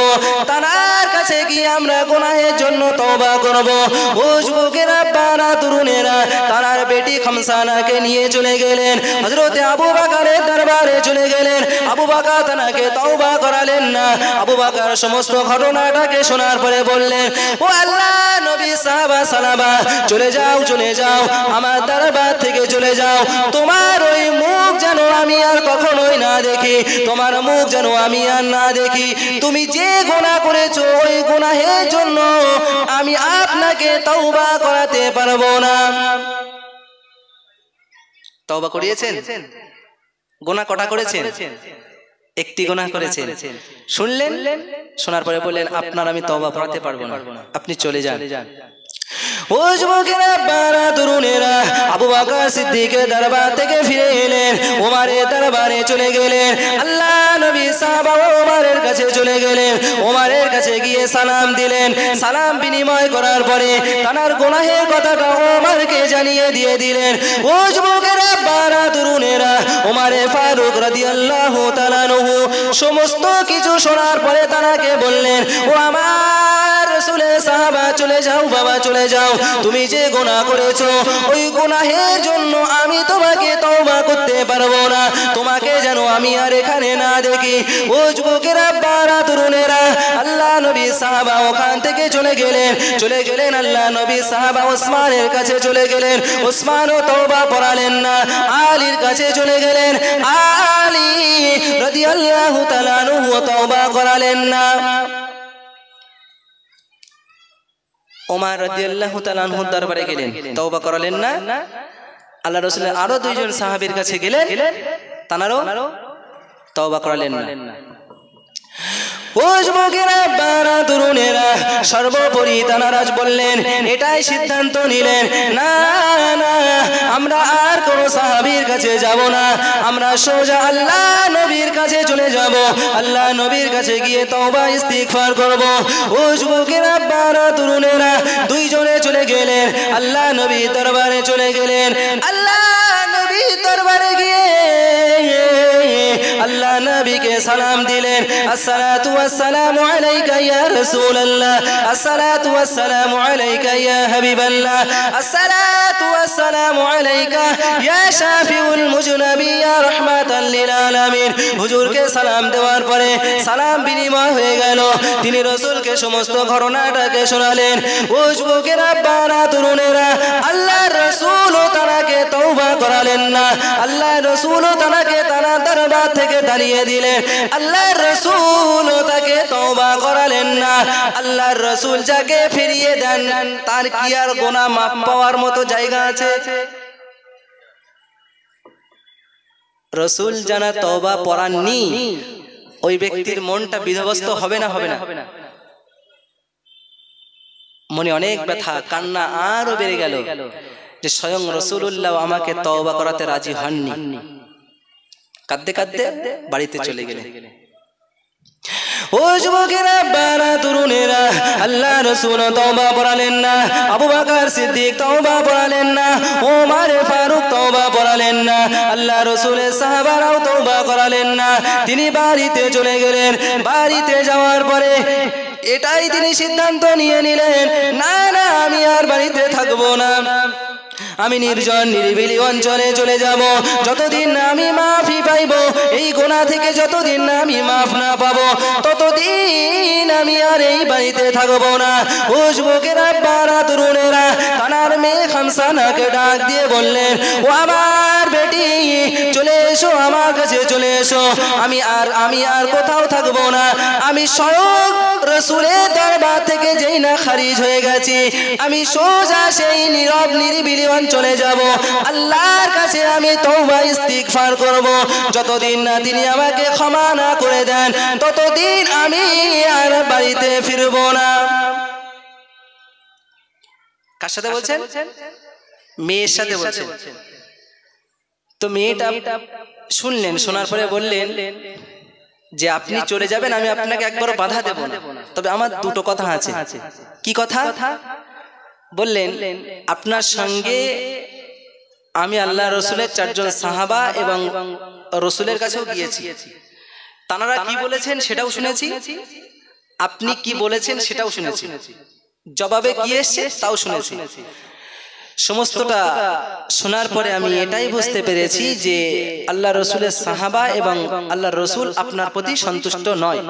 তার কাছে গিয়ে আমরা গুনাহের জন্য তওবা করব। ও যুবকেরা, বারা তরুণেরা, তার বেটি খামসানাকে নিয়ে চলে গেলেন, হযরতে আবু বকরের দরবারে চলে গেলেন। আবু বকর তাকে তওবা করালেন না। আবু বকর সমস্ত ঘটনাটাকে শোনার পরে বললেন, ও আল্লাহ নবী সাহাবা সালাবা, চলে যাও চলে যাও, আমার দরবার থেকে চলে যাও, তোমার ওই মুখ যেন আমি আর কখনোই না দেখি, তোমার মুখ যেন আমি আর না দেখি। তুমি যে গুনাহ করেছো ওই গুনাহের জন্য আমি আপনাকে তওবা করাতে পারবো না। তওবা করিয়েছেন? গুনাহ কটা করেছেন? একটি গুনাহ করেছেন। শুনলেন, শোনার পরে বললেন আপনার আমি তওবা করাতে পারবো না, আপনি চলে যান। ও যুবকেরা, বারা তরুণেরা, আবু বকর সিদ্দিকের দরবার থেকে ফিরে এলেন, ওমরের দরবারে চলে গেলেন। আল্লাহ নবী সাহাবা ওমরের কাছে চলে গেলেন, ওমরের কাছে গিয়ে সালাম দিলেন। সালাম বিনিময় করার পরে তার গুনাহের কথাটা ওমরকে জানিয়ে দিয়ে দিলেন। ও যুবকেরা, বারা তরুণেরা, ওমরে ফারুক রাদিয়াল্লাহু তাআলা আনহু সমস্ত কিছু শোনার পরে তাকে বললেন, ও আমার রাসূলের সাহাবা, চলে যাও বাবা, চলে যাও, তুমি যে গুনাহ করেছো ওই গুনাহের জন্য আমি তোমাকে তওবা করতে পারবো না, তোমাকে যেন আমি আর এখানে না দেখি। ও যুবকেরা, বারা তরুণেরা, আল্লাহ নবী সাহাবা ওখান থেকে চলে গেলেন। আল্লাহ নবী সাহাবা ওসমানের কাছে চলে গেলেন, ওসমানও তওবা পড়ালেন না। আলীর কাছে চলে গেলেন, আলী রাদিয়াল্লাহু তাআলা আনহু তওবা করালেন না। ওমর রাদিয়াল্লাহু তাআলা আনহুর দরবারে গেলেন, তওবা করালেন না। আল্লাহ রাসূলের আরো দুইজন সাহাবীর কাছে গেলেন, তানারও তওবা করালেন না। ও যুবকেরা, বারা তরুণেরা, সর্বোপরি তানারাজ বললেন, এটাই সিদ্ধান্ত নিলেন, না না আমরা আর কোন সাহাবীর কাছে যাব না, আমরা সোজা আল্লাহ নবীর কাছে চলে যাব, আল্লাহ নবীর কাছে গিয়ে তওবা ইস্তিগফার করব। ও যুবকেরা, বারা তরুণেরা দুইজনে চলে গেলেন, আল্লাহ নবীর দরবারে চলে গেলেন। আল্লাহ নবীর দরবারে গিয়ে আল্লাহ নবীকে সালাম দিলেন, আসসালাতু ওয়াসসালামু আলাইকা ইয়া রাসূলুল্লাহ, আসসালাতু ওয়াসসালামু আলাইকা ইয়া হাবিবাল্লাহ, আসসালাতু ওয়াসসালামু আলাইকা ইয়া শাফিউল মুজনাবি ইয়া রাহমাতাল লিল আলামিন। হুজুরকে সালাম দেওয়ার পরে সালাম বিনিময় হয়ে গেল। তিনি রাসূলকে সমস্ত ঘটনাটাকে শোনালেন। ও যুবকেরা, বারা তরুণেরা, আল্লাহর রাসূলও তারাকে তওবা করালেন না, আল্লাহর রাসূলও তারাকে তারা দরবার থেকে দাঁড়িয়ে দিলেন, আল্লাহর রাসূলও তাকে তওবা করালেন না। আল্লাহর রাসূল যাকে ফিরিয়ে দেন তার কি আর গুনাহ মাফ পাওয়ার মতো জায়গা আছে? রাসূল জানা তওবা পড়াননি, ওই ব্যক্তির মনটা বিধ্বস্ত হবে না? হবে না? মনে অনেক ব্যথা, কান্না আরো বেড়ে গেল যে স্বয়ং রাসূলুল্লাহ আমাকে তওবা করাতে রাজি হননি। কাঁদতে কাঁদতে বাড়িতে চলে গেলেন। ও যুবকেরা, বারা তরুণেরা, আল্লাহ রাসূল তওবা পড়ালেন না, আবু বকর সিদ্দিক তওবা পড়ালেন না, ওমর ফারুক তওবা পড়ালেন না, আল্লাহ রাসূলের সাহাবারাও তওবা করালেন না। তিনি বাড়িতে চলে গেলেন। বাড়িতে যাওয়ার পরে এটাই তিনি সিদ্ধান্ত নিয়ে নিলেন, না না আমি আর বাড়িতে থাকবো না, আমি নির্জন নিরিবিলি অঞ্চলে চলে যাব। যতদিন না আমি মাফি পাইব, এই গুনাহ থেকে যতদিন না আমি মাফ না পাবো, ততদিন আমি আর এই বাড়িতে থাকবো না। ও যুবকেরা, বারা তরুণেরা, তানার মেয়ে খামসানাকে ডাক দিয়ে বললেন, ও আমার বেটি, চলে এসো, আমার কাছে চলে এসো, আমি আর কোথাও থাকবো না, আমি স্বয়ং রাসূলের দরবার থেকে যেই না খারিজ হয়ে গেছি, আমি সোজা সেই নীরব নিরিবিলি অঞ্চলে যাব, আল্লাহর কাছে আমি তওবা ইস্তিগফার করব। যতদিন না তিনি আমাকে ক্ষমা না করে দেন, ততদিন আমি আর বাড়িতে ফিরব না। কার সাথে বলছেন? মেয়ের সাথে বলছেন। তো মেয়েটা শুনলেন, শোনার পরে বললেন যে আপনি চলে যাবেন, আমি আপনাকে একবারও বাধা দেব না, তবে আমার দুটো কথা আছে। কি কথা? বললেন, আপনার সঙ্গে আমি আল্লাহ রসুলের 4 জন সাহাবা এবং রসুলের কাছেও গিয়েছি, তানারা কি বলেছেন সেটাও শুনেছি, আপনি কি বলেছেন সেটাও শুনেছি, জবাবে কি এসেছে তাও শুনেছি। সমস্তটা শোনার পরে আমি এটাই বুঝতে পেরেছি যে আল্লাহ রসুলের সাহাবা এবং আল্লাহ রসুল আপনার প্রতি সন্তুষ্ট নয়।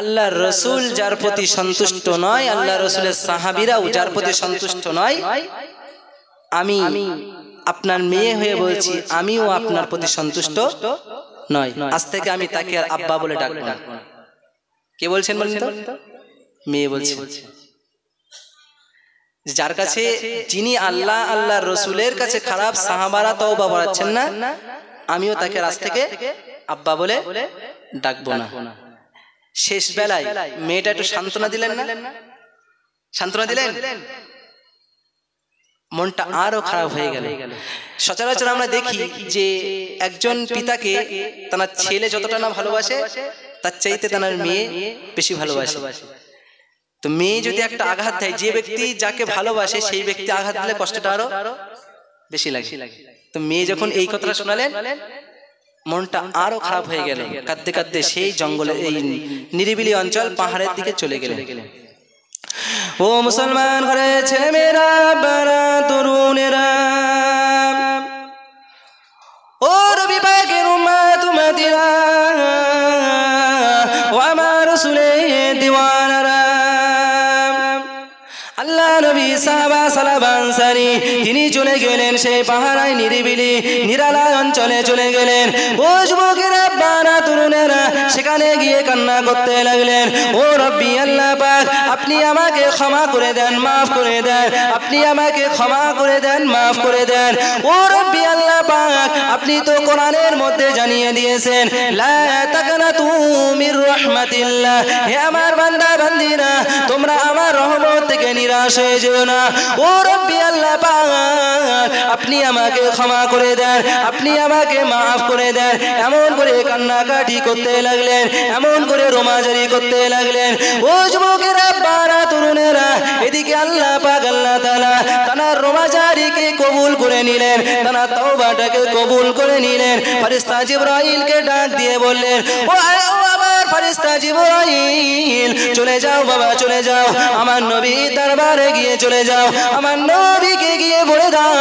আল্লাহ রসুল যার প্রতি সন্তুষ্ট নয়, আল্লাহ রসুলের সাহাবীরাও যার প্রতি সন্তুষ্ট নয়, আমি আপনার মেয়ে হয়ে বলছি আমিও আপনার প্রতি সন্তুষ্ট নয়। আজ থেকে আমি তাকে আর আব্বা বলে ডাকবো না। কে বলছেন বলেন তো? মেয়ে বলছে। যার কাছে, যিনি আল্লাহ আল্লাহ রসুলের কাছে খারাপ, সাহাবারা তওবা পড়াচ্ছেন না, আমিও তাকে আজ থেকে আব্বা বলে ডাকবো না। শেষ বেলায় মেয়েটা একটু সান্ত্বনা দিলেন না? সান্ত্বনা দিলেন, মনটা আরো খারাপ হয়ে গেল। সচরাচর আমরা দেখি যে একজন পিতাকে তার ছেলে যতটা না ভালোবাসে, তার চাইতে তার মেয়ে বেশি ভালোবাসে। তো মেয়ে যদি একটা আঘাত দেয়, যে ব্যক্তি যাকে ভালোবাসে সেই ব্যক্তি আঘাত দিলে কষ্টটা আরো বেশি লাগে। তো মেয়ে যখন এই কথাটা শোনালেন, মনটা আরো খারাপ হয়ে গেল। কাঁদতে কাঁদতে সেই জঙ্গলে, এই নিরিবিলি অঞ্চল পাহাড়ের দিকে চলে গেলেন। ও মুসলমান ঘরের ছেলে মেয়েরা, বারা তরুণেরা, ও নবী পাকের উম্মত উম্মতিরা, ও আমার রাসূলের দিওয়ানারা, আল্লাহ নবী সাহাবা সালাবা আনসারী তিনি চলে গেলেন সেই পাহাড়ায় নিরিবিলি নিরালা অঞ্চলে চলে গেলেন। ও যুবকেরা, বারা তরুণেরা সেখানে গিয়ে কান্না করতে লাগলেন, ও রব্বি আল্লাহ পাক, আপনি আমাকে ক্ষমা করে দেন, মাফ করে দেন, আপনি আমাকে ক্ষমা করে দেন, মাফ করে দেন। ও রব্বি আল্লাহ পাক, আপনি তো কোরআনের মধ্যে জানিয়ে দিয়েছেন, লা তাকনাতু মির রাহমাতিল্লাহ, হে আমার বান্দা বান্দিরা তোমরা আমার রহমত থেকে নিরাশ হয়ে যেও না। ও রব্বি আল্লাহ পাক, আপনি আমাকে ক্ষমা করে দেন, আপনি আমাকে মাফ করে দেন। এমন করে কান্নাকাটি করতে লাগলেন, এমন করে রোমাজারি করতে লাগলেন। ও যুবকেরা, বারা তরুণেরা, এদিকে আল্লাহ পাক আল্লাহ তাআলা তার রোমাজারিকে কবুল করে নিলেন, তার তওবাটাকে কবুল করে নিলেন। ফেরেশতা জিবরাইলকে ডাক দিয়ে বললেন, ও আমার ফেরেশতা জিবরাইল, চলে যাও বাবা, চলে যাও, আমার নবীর দরবারে গিয়ে চলে যাও, আমার নবীকে গিয়ে বলে দাও,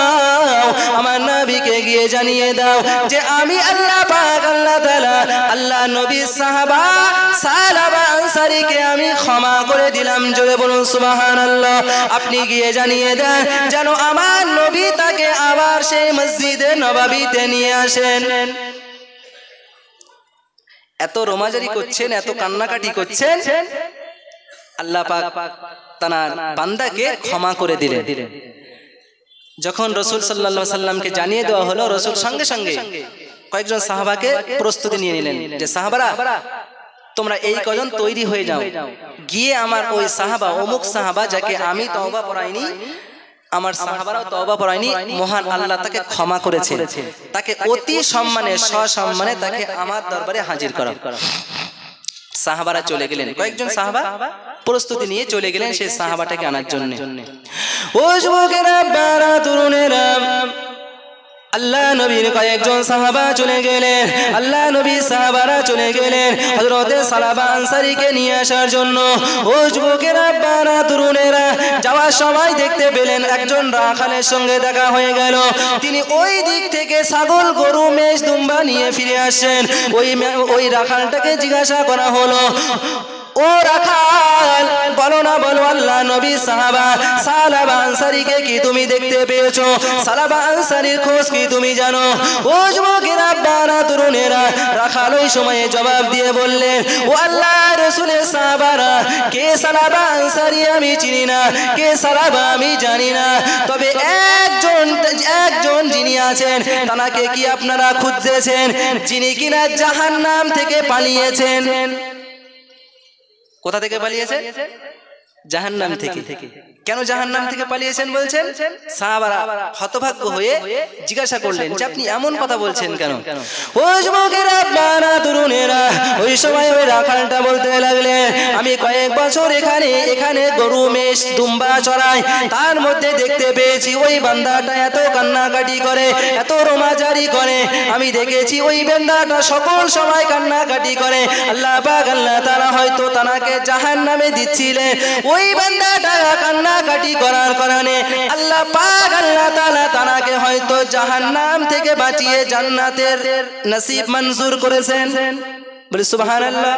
আমার নবীকে গিয়ে জানিয়ে দাও যে আমি আল্লাহ পাক আল্লাহ তাআলা আল্লাহ নবীর সাহাবা সালাবা আনসারীকে আমি ক্ষমা করে দিলাম। জোরে বলুন সুবহানাল্লাহ। আপনি গিয়ে জানিয়ে দেন যেন আমার নবী তাকে আবার সেই মসজিদে নববীতে নিয়ে আসেন। এত রোমাজারি করছেন, এত কান্নাকাটি করছেন, আল্লাহ পাক তার বান্দাকে ক্ষমা করে দিলেন। যখন রাসূল সাল্লাল্লাহু আলাইহি সাল্লামকে জানিয়ে দেওয়া হলো, রাসূল সঙ্গে সঙ্গে কয়েকজন সাহাবাকে প্রস্তুতি নিয়ে নিলেন যে সাহাবারা তোমরা এই কজন তৈরি হয়ে যাও, গিয়ে আমার ওই সাহাবা, অমুক সাহাবা যাকে আমি তওবা পড়াইনি, আমার সাহাবারাও তওবা পড়ায়নি, মহান আল্লাহ তাকে ক্ষমা করেছে, তাকে অতি সম্মানে সসম্মানে তাকে আমার দরবারে হাজির করো। সাহাবারা চলে গেলেন, কয়েকজন সাহাবা প্রস্তুতি নিয়ে চলে গেলেন সেই সাহাবাটাকে আনার জন্য। ও যুবকেরা, বারা তরুণেরা, আল্লাহ নবীর কয়েকজন সাহাবা চলে গেলেন, আল্লাহ নবীর সাহাবারা চলে গেলেন হযরতে সালাবা আনসারীকে নিয়ে আসার জন্য। ও যুবকেরা, বারা তরুণেরা, যাওয়ার সময় দেখতে পেলেন একজন রাখালের সঙ্গে দেখা হয়ে গেল। তিনি ওই দিক থেকে ছাগল, গরু, মেষ, দুম্বা নিয়ে ফিরে আসছেন। ওই রাখালটাকে জিজ্ঞাসা করা হলো, ও রাখাল, বলো না, বলো আল্লাহ নবী সাহাবা সালাবা আনসারীকে কি তুমি দেখতে পেয়েছো? সালাবা আনসারীর খোঁজ কি তুমি জানো? ও যুবকেরা, বারা তরুণেরা, রাখাল ওই সময়ে জবাব দিয়ে বললেন, ও আল্লাহ রাসূলের সাহাবারা, কে সালাবা আনসারী আমি চিনি না, কে সালাবা আমি জানি না, তবে একজন যিনি আছেন তাকে কি আপনারা খুঁজছেন, যিনি কিনা জাহান্নাম থেকে পালিয়েছেন। কোথা থেকে পালিয়েছেন? জাহান্নাম থেকে। কেন জাহান্নাম থেকে পালিয়েছেন বলছেন? সাহাবারা হতভাগ্য হয়ে জিজ্ঞাসা করলেন যে আপনি এমন কথা বলছেন কেন? ও যুবকেরা, বারা তরুণেরা, ওই সময় ওই রাখালটা বলতে লাগলেন, আমি কয়েক বছর এখানে গরু, মেষ, দুম্বা চড়াই, তার মধ্যে দেখতে পেয়েছি ওই বান্দাটা এত কান্নাকাটি করে, এত রোমাজারি করে। আমি দেখেছি ওই বান্দাটা সকল সময় কান্নাকাটি করে। আল্লাহ পাক আল্লাহ তাআলা হয়তো তাকে জাহান্নামে দিচ্ছিলেন। ওই বান্দাটা কান্নাকাটি করার কারণে আল্লাহ পাক আল্লাহ তাআলা তাকে হয়তো জাহান্নাম থেকে বাঁচিয়ে জান্নাতের নসিব মঞ্জুর করেছেন। বলি সুবহানাল্লাহ।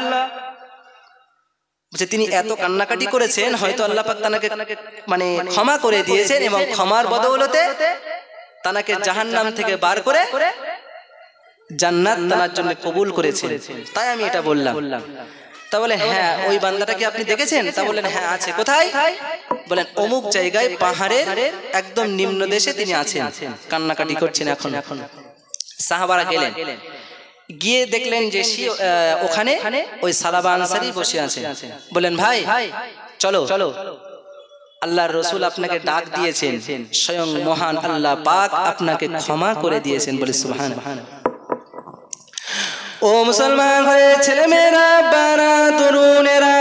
বলছে তিনি এত কান্নাকাটি করেছেন, হয়তো আল্লাহ পাক তাকে মানে ক্ষমা করে দিয়েছেন এবং ক্ষমার বদৌলতে তাকে জাহান্নাম থেকে বার করে জান্নাত তার জন্য কবুল করেছেন। তাই আমি এটা বললাম। তা বলে, হ্যাঁ ওই বান্দাটাকে আপনি দেখেছেন? তা বলেন, হ্যাঁ আছে। কোথায়? বলেন অমুক জায়গায় পাহাড়ের একদম নিম্ন দেশে তিনি আছেন, কান্নাকাটি করছেন এখন। সাহাবারা গেলেন, গিয়ে দেখলেন যে ওখানে ওই সালাবা আনসারী বসে আছে। বলেন, ভাই চলো, আল্লাহর রাসূল আপনাকে ডাক দিয়েছেন, স্বয়ং মহান আল্লাহ পাক আপনাকে ক্ষমা করে দিয়েছেন। বলে সুবহানাল্লাহ। ও মুসলমান ঘরের ছেলেমেয়েরা, বারা তরুণেরা,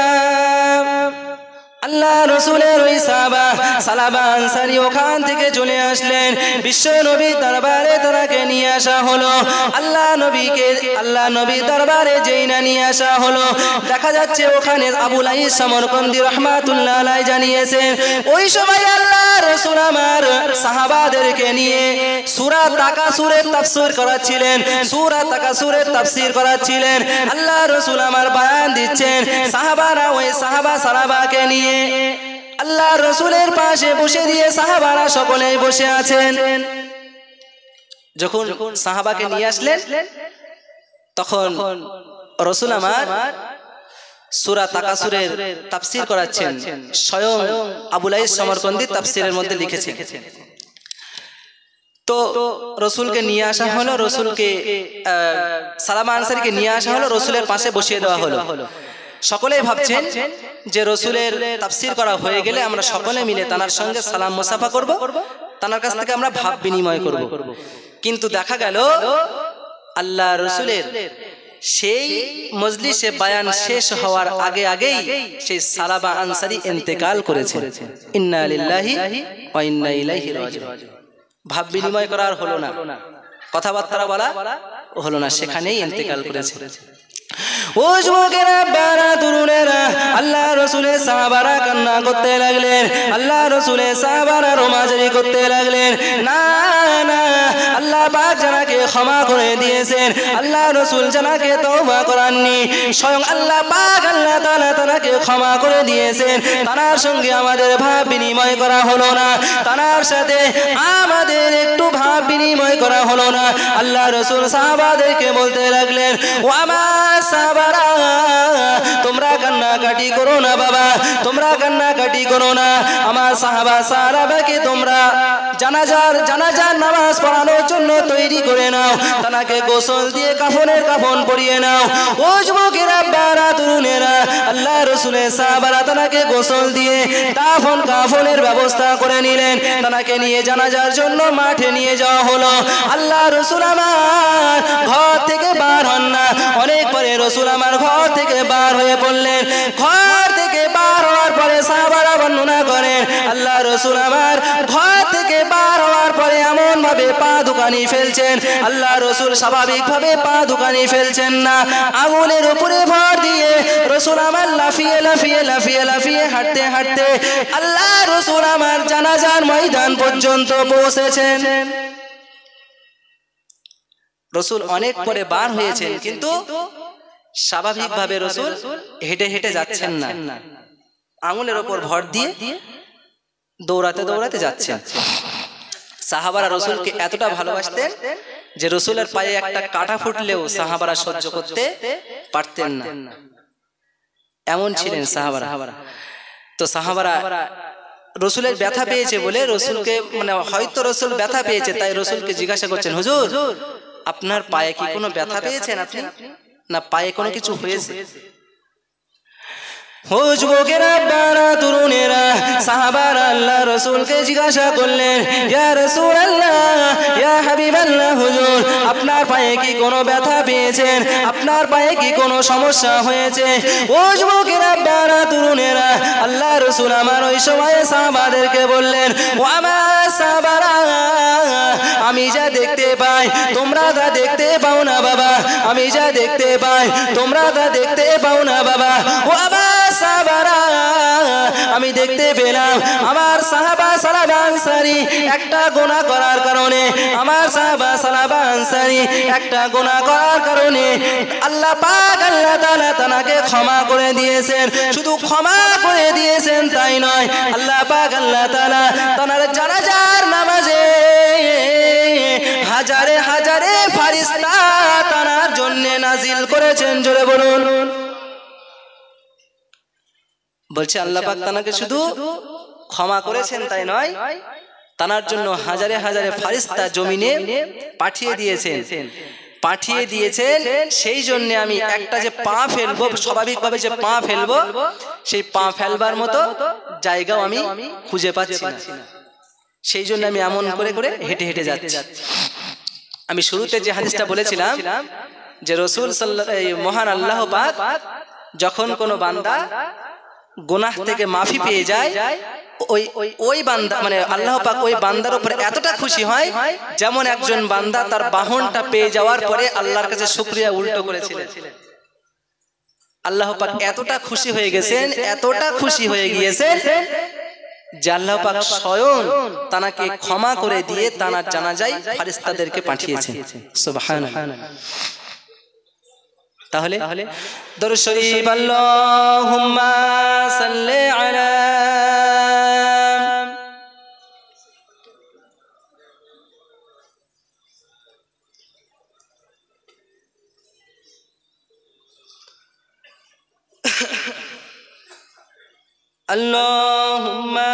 আল্লাহ রাসূলের ওই সাহাবা সালাবা আনসারী ওখান থেকে চলে আসলেন। বিশ্ব নবীর দরবারে তাকে নিয়ে আসা হলো। আল্লাহ নবীর দরবারে যেই না নিয়ে আসা হলো, দেখা যাচ্ছে ওখানে আবুল আইস সমরকন্দি রাহমাতুল্লাহ আলাইহি জানিয়েছেন, ওই সময় আল্লাহ রাসূল আমার সাহাবাদেরকে নিয়ে সূরা তাকাসুরের তাফসীর করাচ্ছিলেন, সূরা তাকাসুরের তাফসীর করাচ্ছিলেন। আল্লাহ রাসূল আমার বয়ান দিচ্ছেন, সাহাবারা ওই সাহাবাকে নিয়ে আল্লাহ রাসূলের পাশে বসে দিয়ে সাহাবারা সকলেই বসে আছেন। যখন সাহাবাকে নিয়ে আসলেন, তখন রাসূল আমার সূরা তাকাসুরের তাফসীর করাচ্ছেন। স্বয়ং আবুল আইস সমরকন্দি তাফসীরের মধ্যে লিখেছেন, তো রসুলকে নিয়ে আসা হলো, রসুলকে সালামা আনসারীকে নিয়ে আসা হলো, রসুলের পাশে বসিয়ে দেওয়া হলো। সকলেই ভাবছেন যে রসুলের তাফসীর করা হয়ে গেলে আমরা সকলে মিলে তানার সঙ্গে সালাম মুসাফা করব, তানার কাছ থেকে আমরা ভাব বিনিময় করব। কিন্তু দেখা গেল আল্লাহ রসুলের সেই মজলিসে বায়ান শেষ হওয়ার আগে আগেই সেই সালামা আনসারী ইন্তেকাল করেছেন। ইন্না লিল্লাহি ওয়া ইন্না ইলাইহি রাজিউন। ভাব বিনিময় করার হলো না, কথাবার্তা বলা হলো না, সেখানেই ইন্তেকাল করেছে। ও যুবকেরা, বারা তরুণেরা, আল্লাহ রসুলের সাহাবারা কান্না করতে লাগলেন, আল্লাহ রসুলের সাহাবারা রোমাজারি করতে লাগলেন। না না, আল্লাহ পাক জানাকে ক্ষমা করে দিয়েছেন, আল্লাহ রসুল জানাকে তওবা করাননি, স্বয়ং আল্লাহ পাক আল্লাহ তাআলা তানাকে ক্ষমা করে দিয়েছেন। তানার সঙ্গে আমাদের ভাব বিনিময় করা হলো না, তানার সাথে আমাদের একটু ভাব বিনিময় করা হলো না। আল্লাহ রসুল সাহাবাদেরকে বলতে লাগলেন, ও আমার সাহাবারা, তোমরা কান্নাকাটি করো না বাবা, তোমরা কান্নাকাটি করো না। আমার সাহাবাকে তোমরা জানাজার নামাজ পড়ানোর জন্য তৈরি করে নাও, তাকে গোসল দিয়ে কাফনের কাফন পরিয়ে নাও। ও যুবকেরা, বারা তরুণেরা, আল্লাহ রসুলের সাহাবারা তাকে গোসল দিয়ে কাফনের ব্যবস্থা করে নিলেন, তাকে নিয়ে জানাজার জন্য মাঠে নিয়ে যাওয়া হলো। আল্লাহ রসুল আমার ঘর থেকে বার হন না, অনেক পরে রসুল আমার ঘর থেকে বার হয়ে পড়লেন। ঘর থেকে বার হওয়ার পরে সাহাবারা বর্ণনা করেন, আল্লাহ রসুল আমার ঘর থেকে বার হওয়ার পরে এমন ভাবে পা দুকানি ফেলছেন, আল্লাহ রসুল স্বাভাবিক ভাবে পা দুকানি ফেলছেন না, আঙুলের উপরে ভর দিয়ে রসুল আমার লাফিয়ে লাফিয়ে লাফিয়ে লাফিয়ে হাঁটতে হাঁটতে আল্লাহ রসুল আমার জানাজার ময়দান পর্যন্ত পৌঁছেছেন। রসুল অনেক পরে বার হয়েছেন, কিন্তু স্বাভাবিকভাবে রসুল হেঁটে হেঁটে যাচ্ছেন না, আঙুলের ওপর ভর দিয়ে দৌড়াতে দৌড়াতে যাচ্ছেন। সাহাবারা রসুলকে এতটা ভালোবাসতেন যে রসুলের পায়ে একটা কাঁটা ফুটলেও সাহাবারা সহ্য করতে পারতেন না, এমন ছিলেন সাহাবারা। তো সাহাবারা রসুলের ব্যথা পেয়েছে বলে রসুলকে, মানে হয়তো রসুল ব্যথা পেয়েছে তাই রসুলকে জিজ্ঞাসা করছেন, হুজুর আপনার পায়ে কি কোনো ব্যথা পেয়েছেন আপনি, না পায়ে কোনো কিছু হয়েছে? ও যুবকেরা, বারা তরুণেরা, সাহাবারা আল্লাহ রসুলকে জিজ্ঞাসা করলেন, ইয়া রাসূলুল্লাহ, ইয়া হাবিবাল্লাহ, হুজুর আপনার পায়ে কি কোনো ব্যথা পেয়েছেন, আপনার পায়ে কি কোনো সমস্যা হয়েছে? ও যুবকেরা, বারা তরুণেরা, আল্লাহ রসুল আমার ওই সময়ে সাহাবাদেরকে বললেন, ও আমার সাহাবারা, আমি যা দেখতে পাই তোমরা তা দেখতে পাও না বাবা, আমি যা দেখতে পাই তোমরা তা দেখতে পাও না বাবা। ও আমার সাহাবারা, আমি দেখতে পেলাম আমার সাহাবা সালাবা আনসারী একটা গুনাহ করার কারণে, আমার সাহাবা সালাবা আনসারী একটা গুনাহ করার কারণে আল্লাহ পাক আল্লাহ তাআলা তাকে ক্ষমা করে দিয়েছেন। শুধু ক্ষমা করে দিয়েছেন তাই নয়, আল্লাহ পাক আল্লাহ তাআলা তার জানাজার নামাজে হাজারে হাজারে ফেরেশতা তার জন্য নাজিল করেছেন। জোরে বলুন। বলছে আল্লাহ পাক তাকে শুধু ক্ষমা করেছেন তাই নয়, তার জন্য হাজারে হাজারে ফেরেশতা জমিনে পাঠিয়ে দিয়েছেন। সেই জন্য আমি একটা যে পা ফেলবো, স্বাভাবিকভাবে যে পা ফেলবো, সেই পা ফেলবার মতো জায়গাও আমি খুঁজে পাচ্ছি না, সেই জন্য আমি এমন করে করে হেঁটে হেঁটে যাচ্ছি। আমি শুরুতে যে হাদিসটা বলেছিলাম যে রসুল মহান আল্লাহ পাক যখন কোনো বান্দা গুনাহ থেকে মাফি পেয়ে যায়, ওই বান্দা মানে আল্লাহ পাক ওই বান্দার উপর এতটা খুশি হয় যেমন একজন বান্দা তার বাহনটা পেয়ে যাওয়ার পরে আল্লাহর কাছে শুকরিয়া উল্টো করেছিলেন। আল্লাহ পাক এতটা খুশি হয়ে গেছেন, এতটা খুশি হয়ে গিয়েছেন যে আল্লাহ পাক স্বয়ং তাকে ক্ষমা করে দিয়ে তার জানাজায় ফেরেশতাদেরকে পাঠিয়েছেন। সুবহানাল্লাহ। তাহলে দরুদ শরীফ আল্লাহুম্মা সাল্লি আলা আল্লাহুম্মা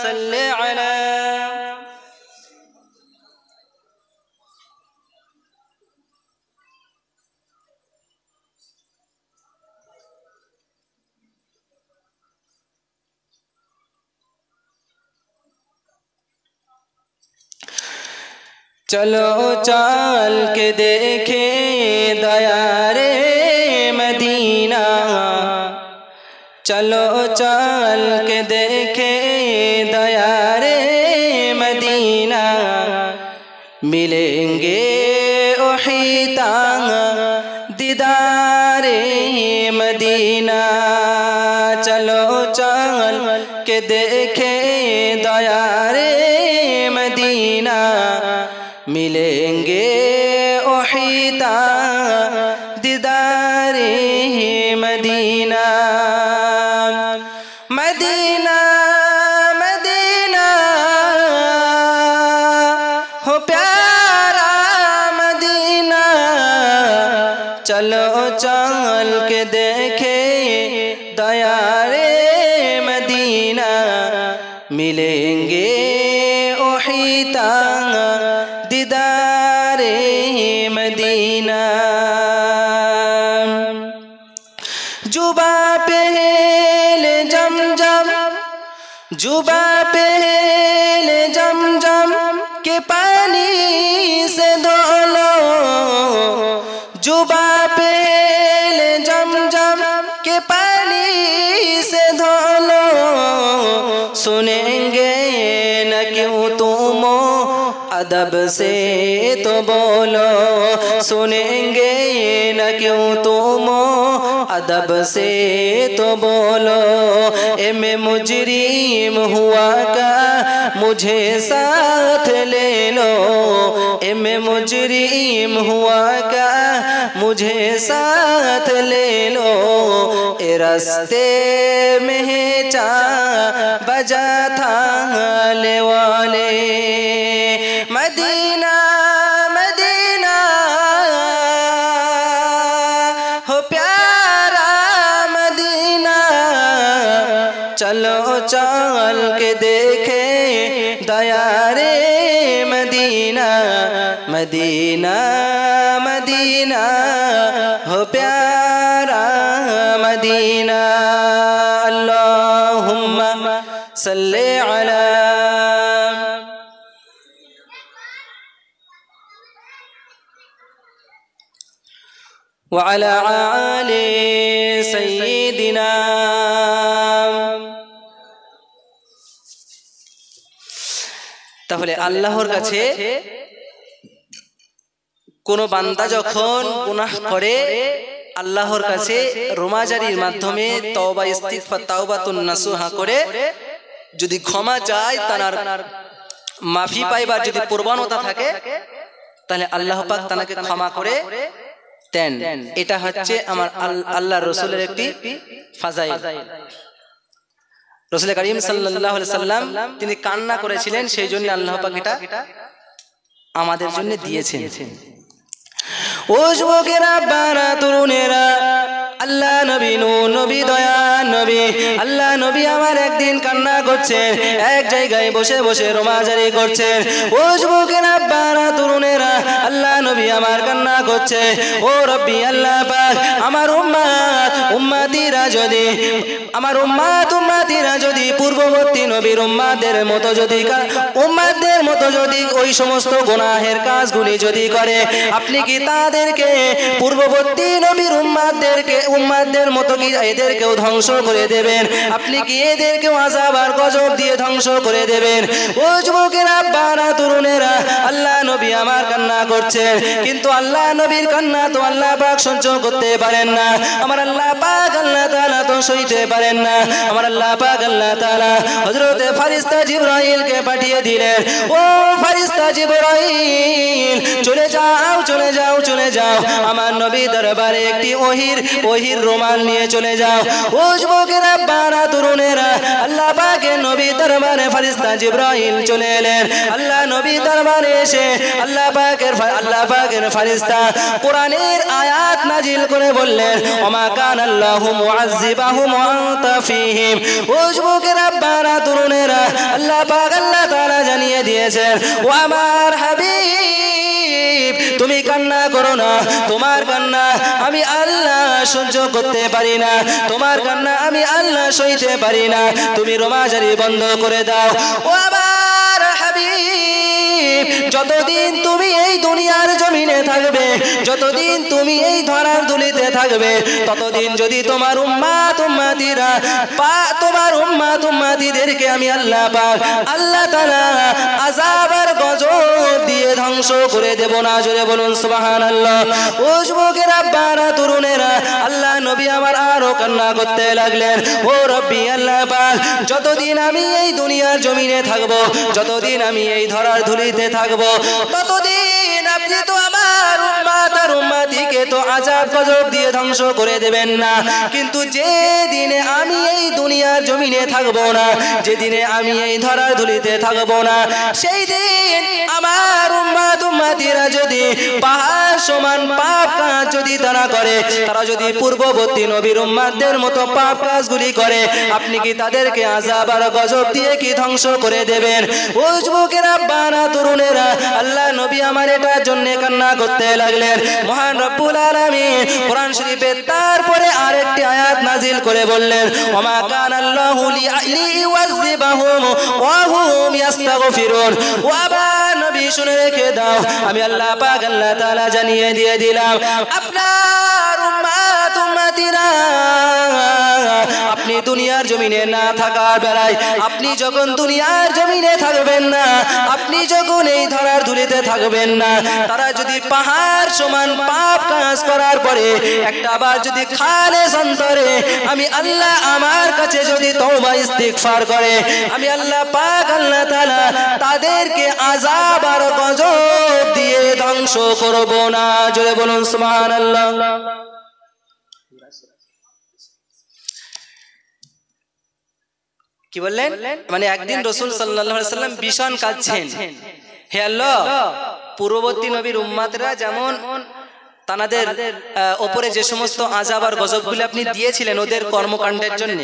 সাল্লি আলা चलो चल के देखे दयारे मदीना, चलो चल के देखे दयारे मदीना, मिलेंगे ओहिता दीदारे मदीना। चलो चल के देखे दयारे मदीना, मिलेंगे ओहिता दीदारे मदीना। मदीना मदीना हो प्यारा मदीना, चलो चल के देखे दयारे मदीना, मिलेंगे ओहिता दीदारे मदीना। जुबा पहले जमजम, जुबा पहले जमजम के पानी से धो लो, जुबा पहले जमजम के पानी से धो लो। सुनेंगे न क्यों तुम अदब से तो बोलो, सुनेंगे न क्यों तुम अदब से तो बोलो। ए मैं मुजरिम हुआ का मुझे साथ ले लो, ए मैं मुजरिम हुआ का मुझे साथ ले लो। ए रास्ते में चा बजा था ले वाले, मदीना मदीना हो प्यारा मदीना, चलो चल के देखे दयारे मदीना। मदीना मदीना हो प्यारा मदीना। अल्लाहुम्मा सल्ले अला व अला आले सय्यिदिना। তাহলে আল্লাহর কাছে কোন বান্দা যখন গুনাহ করে আল্লাহর কাছে রোমাজারির মাধ্যমে তওবা ইস্তিগফার তাওবাতুন নাসুহা করে যদি ক্ষমা চায়, তার মাফি পাইবার যদি প্রবণতা থাকে, তাহলে আল্লাহ পাক তাকে ক্ষমা করে দেন। এটা হচ্ছে আমার আল্লাহর রাসূলের একটি ফাজাইল। রাসূল করিম সাল্লাল্লাহু আলাইহি সাল্লাম তিনি কান্না করেছিলেন, সেই জন্য আল্লাহ পাক এটা আমাদের জন্য দিয়েছেন। ও যুবকেরা, বারা তরুণেরা, আল্লাহ নবী নবী দয়া নবী আল্লাহ নবী আমার একদিন কান্না করছেন, এক জায়গায় বসে বসে রোমাজারি করছেন। ও যুবকেরা, বারা তরুণেরা, আল্লাহ নবী আমার কান্না করছে। ও রব্বি আল্লাহ পাক, আমার উম্মাতিরা যদি আমার উম্মাতিরা যদি পূর্ববর্তী নবীর উম্মাদের মতো যদি ওই সমস্ত গুনাহের কাজগুলি যদি করে, আপনি কি তাদেরকে পূর্ববর্তী নবীর উম্মাদের মতো কি এদেরকেও ধ্বংস করে দেবেন? আপনি কি এদেরকেও আযাব আর গজব দিয়ে ধ্বংস করে দেবেন? ও যুবকেরা, বারা তরুণেরা, আল্লাহ নবী আমার কান্না করছেন, কিন্তু আল্লাহ নবীর কান্না তো আল্লাহ পাক সহ্য করতে পারেন না। আমার আল্লাহ পাক আল্লাহ তাআলা তো সইতে পারেন না। আমার আল্লাহ পাক আল্লাহ তাআলা হযরত ফেরেশতা জিবরাইলকে পাঠিয়ে দিলেন। ও ফেরেশতা জিবরাইল, চলে যাও চলে যাও চলে যাও, আমার নবী দরবারে একটি ওহির রুমাল নিয়ে চলে যাও। ও যুবকেরা, বারা তরুণেরা, আল্লাহ পাকের নবী দরবারে ফেরেশতা জিবরাইল চলে এলেন। আল্লাহ নবী দরবারে এসে আল্লাহ পাকের ফেরেশতা কোরআনের আয়াত নাজিল করে বললেন, ওমা কান আল্লাহু মুআয্যিবাহুম ওয়া আনতা ফীহিম। ও যুবকেরা, বারা তরুণেরা, আল্লাহ পাক আল্লাহ তাআলা জানিয়ে দিয়েছেন, ও আমার হাবিব, তুমি কান্না করো না, তোমার কান্না আমি আল্লাহ সহ্য করতে পারি না, তোমার কান্না আমি আল্লাহ সইতে পারি না, তুমি রোমাজারি বন্ধ করে দাও। ও আমার হাবিব, যতদিন তুমি এই দুনিয়ার জমিনে থাকবে, যতদিন তুমি এই ধরার ধুলিতে থাকবে, ততদিন যদি তোমার উম্মাত উম্মাতিরা তোমার উম্মাত উম্মাতিদেরকে আমি আল্লাহ পাক আল্লাহ তাআলা আযাব আর গজব দিয়ে ধ্বংস করে দেব না। জোরে বলুন সুবহানাল্লাহ। ও যুবকেরা, বারা তরুণেরা, আল্লাহ নবী আমার আরো কান্না করতে লাগলেন, ও রব্বি আল্লাহ পাক, যতদিন আমি এই দুনিয়ার জমিনে থাকবো, যতদিন আমি এই ধরার ধুলিতে থাকবো, ততদিন আপনি তো আমার উম্মাত আর উম্মাতিকে তো আযাব গজব দিয়ে ধ্বংস করে দেবেন না। কিন্তু যে দিনে আমি এই দুনিয়ার জমিনে থাকবো না, যেদিনে আমি এই ধরার ধুলিতে থাকবো না, সেই দিন আমার উম্মাত উম্মাতিরা যদি পাহাড় সমান পাপ কাজ যদি তারা করে, তারা যদি পূর্ববর্তী নবীর উম্মাতদের মতো পাপ কাজগুলি করে, আপনি কি তাদেরকে আযাব আর গজব দিয়ে কি ধ্বংস করে দেবেন? ও যুবকেরা, বানা তরুণেরা, আল্লাহ নবী আমার এটার জন্য কান্না করতে লাগলেন। মহান রব্বুল আলামিন কোরআন শরীফে তারপরে আরেকটি আয়াত নাজিল করে বললেন, ওমা কানাল্লাহু লিইউযিবাহুম ওয়া হুম ইস্তাগফিরুন। ও আবার নবী শুনে রেখে দাও, আমি আল্লাহ পাক আল্লাহ তাআলা জানিয়ে দিয়ে দিলাম, আপনার উম্মাত উম্মাতিরা আপনি দুনিয়ার জমিনে না থাকার বেলায়, আপনি যখন দুনিয়ার জমিনে থাকবেন না, আপনি যখন এই ধরার ধুলিতে থাকবেন না, তারা যদি পাহাড় সমান পাপ কাজ করার পরে একটা বার যদি খালেস অন্তরে আমি আল্লাহ আমার কাছে যদি তওবা ইস্তিগফার করে, আমি আল্লাহ পাক আল্লাহ তাআলা তাদেরকে আযাব আর গজব দিয়ে ধ্বংস করব না। জোরে বলুন সুবহানাল্লাহ। কি বললেন? মানে একদিন রাসূল সাল্লাল্লাহু আলাইহি ওয়াসাল্লাম ভীষণ কাঁদছেন, হে আল্লাহ, পূর্ববর্তী নবীর উম্মাতরা যেমন তাদের উপরে যে সমস্ত আযাব আর গজবগুলি আপনি দিয়েছিলেন ওদের কর্মকাণ্ডের জন্য,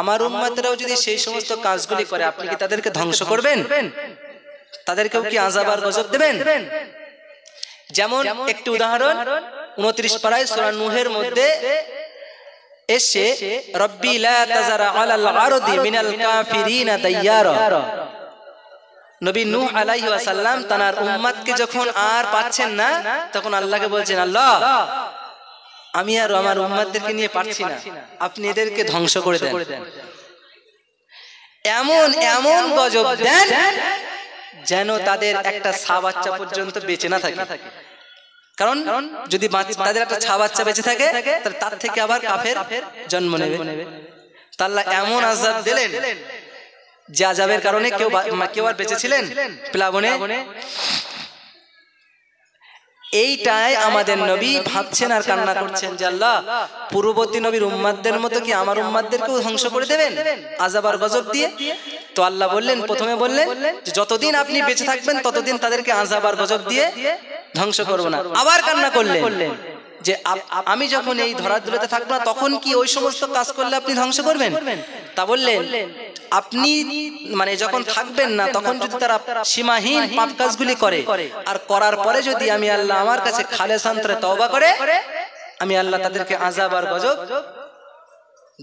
আমার উম্মাতরাও যদি সেই সমস্ত কাজগুলি করে, আপনি কি তাদেরকে ধ্বংস করবেন? তাদেরকেও কি আযাব আর গজব দেবেন? যেমন একটি উদাহরণ 29 পারায় সূরা নূহের মধ্যে এসে, রব্বি লা তাযারা আলাল আরদি মিনাল কাফিরিনা দাইয়ারা। নবী নূহ আলাইহিস সালাম তার উম্মতকে যখন আর পাচ্ছেন না, তখন আল্লাহকে বলছেন, আল্লাহ আমি আর আমার উম্মতদেরকে নিয়ে পারছি না, আপনি এদেরকে ধ্বংস করে দেন। এমন এমন গজব দেন যেন তাদের একটা ছা বাচ্চা পর্যন্ত বেঁচে না থাকে। কারণ যদি তাদের একটা ছা বাচ্চা বেঁচে থাকে, তাহলে তার থেকে আবার কাফের জন্ম নেবে। আল্লাহ এমন আযাব দিলেন যে আযাবের কারণে কেউ আর বেঁচে ছিলেন প্লাবনে। এইটাই আমাদের নবী ভাবছেন আর কান্না করছেন যে আল্লাহ, পূর্ববর্তী নবীর উম্মাতদের মতো কি আমার উম্মাতদেরকেও ধ্বংস করে দেবেন আযাব আর গজব দিয়ে? তো আল্লাহ বললেন, প্রথমে বললেন যে যতদিন আপনি বেঁচে থাকবেন ততদিন তাদেরকে আযাব আর গজব দিয়ে ধ্বংস করব না। আবার কান্না করলেন যে আমি যখন এই ধরাধুলিতে থাকবো না, তখন কি ওই সমস্ত কাজ করলে আপনি ধ্বংস করবেন? তা বললেন, আপনি মানে যখন থাকবেন না, তখন যদি তারা সীমাহীন পাপ কাজগুলি করে, আর করার পরে যদি আমি আল্লাহ আমার কাছে খালেস অন্তরে তওবা করে, আমি আল্লাহ তাদেরকে আযাব আর গজব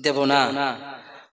দেব না।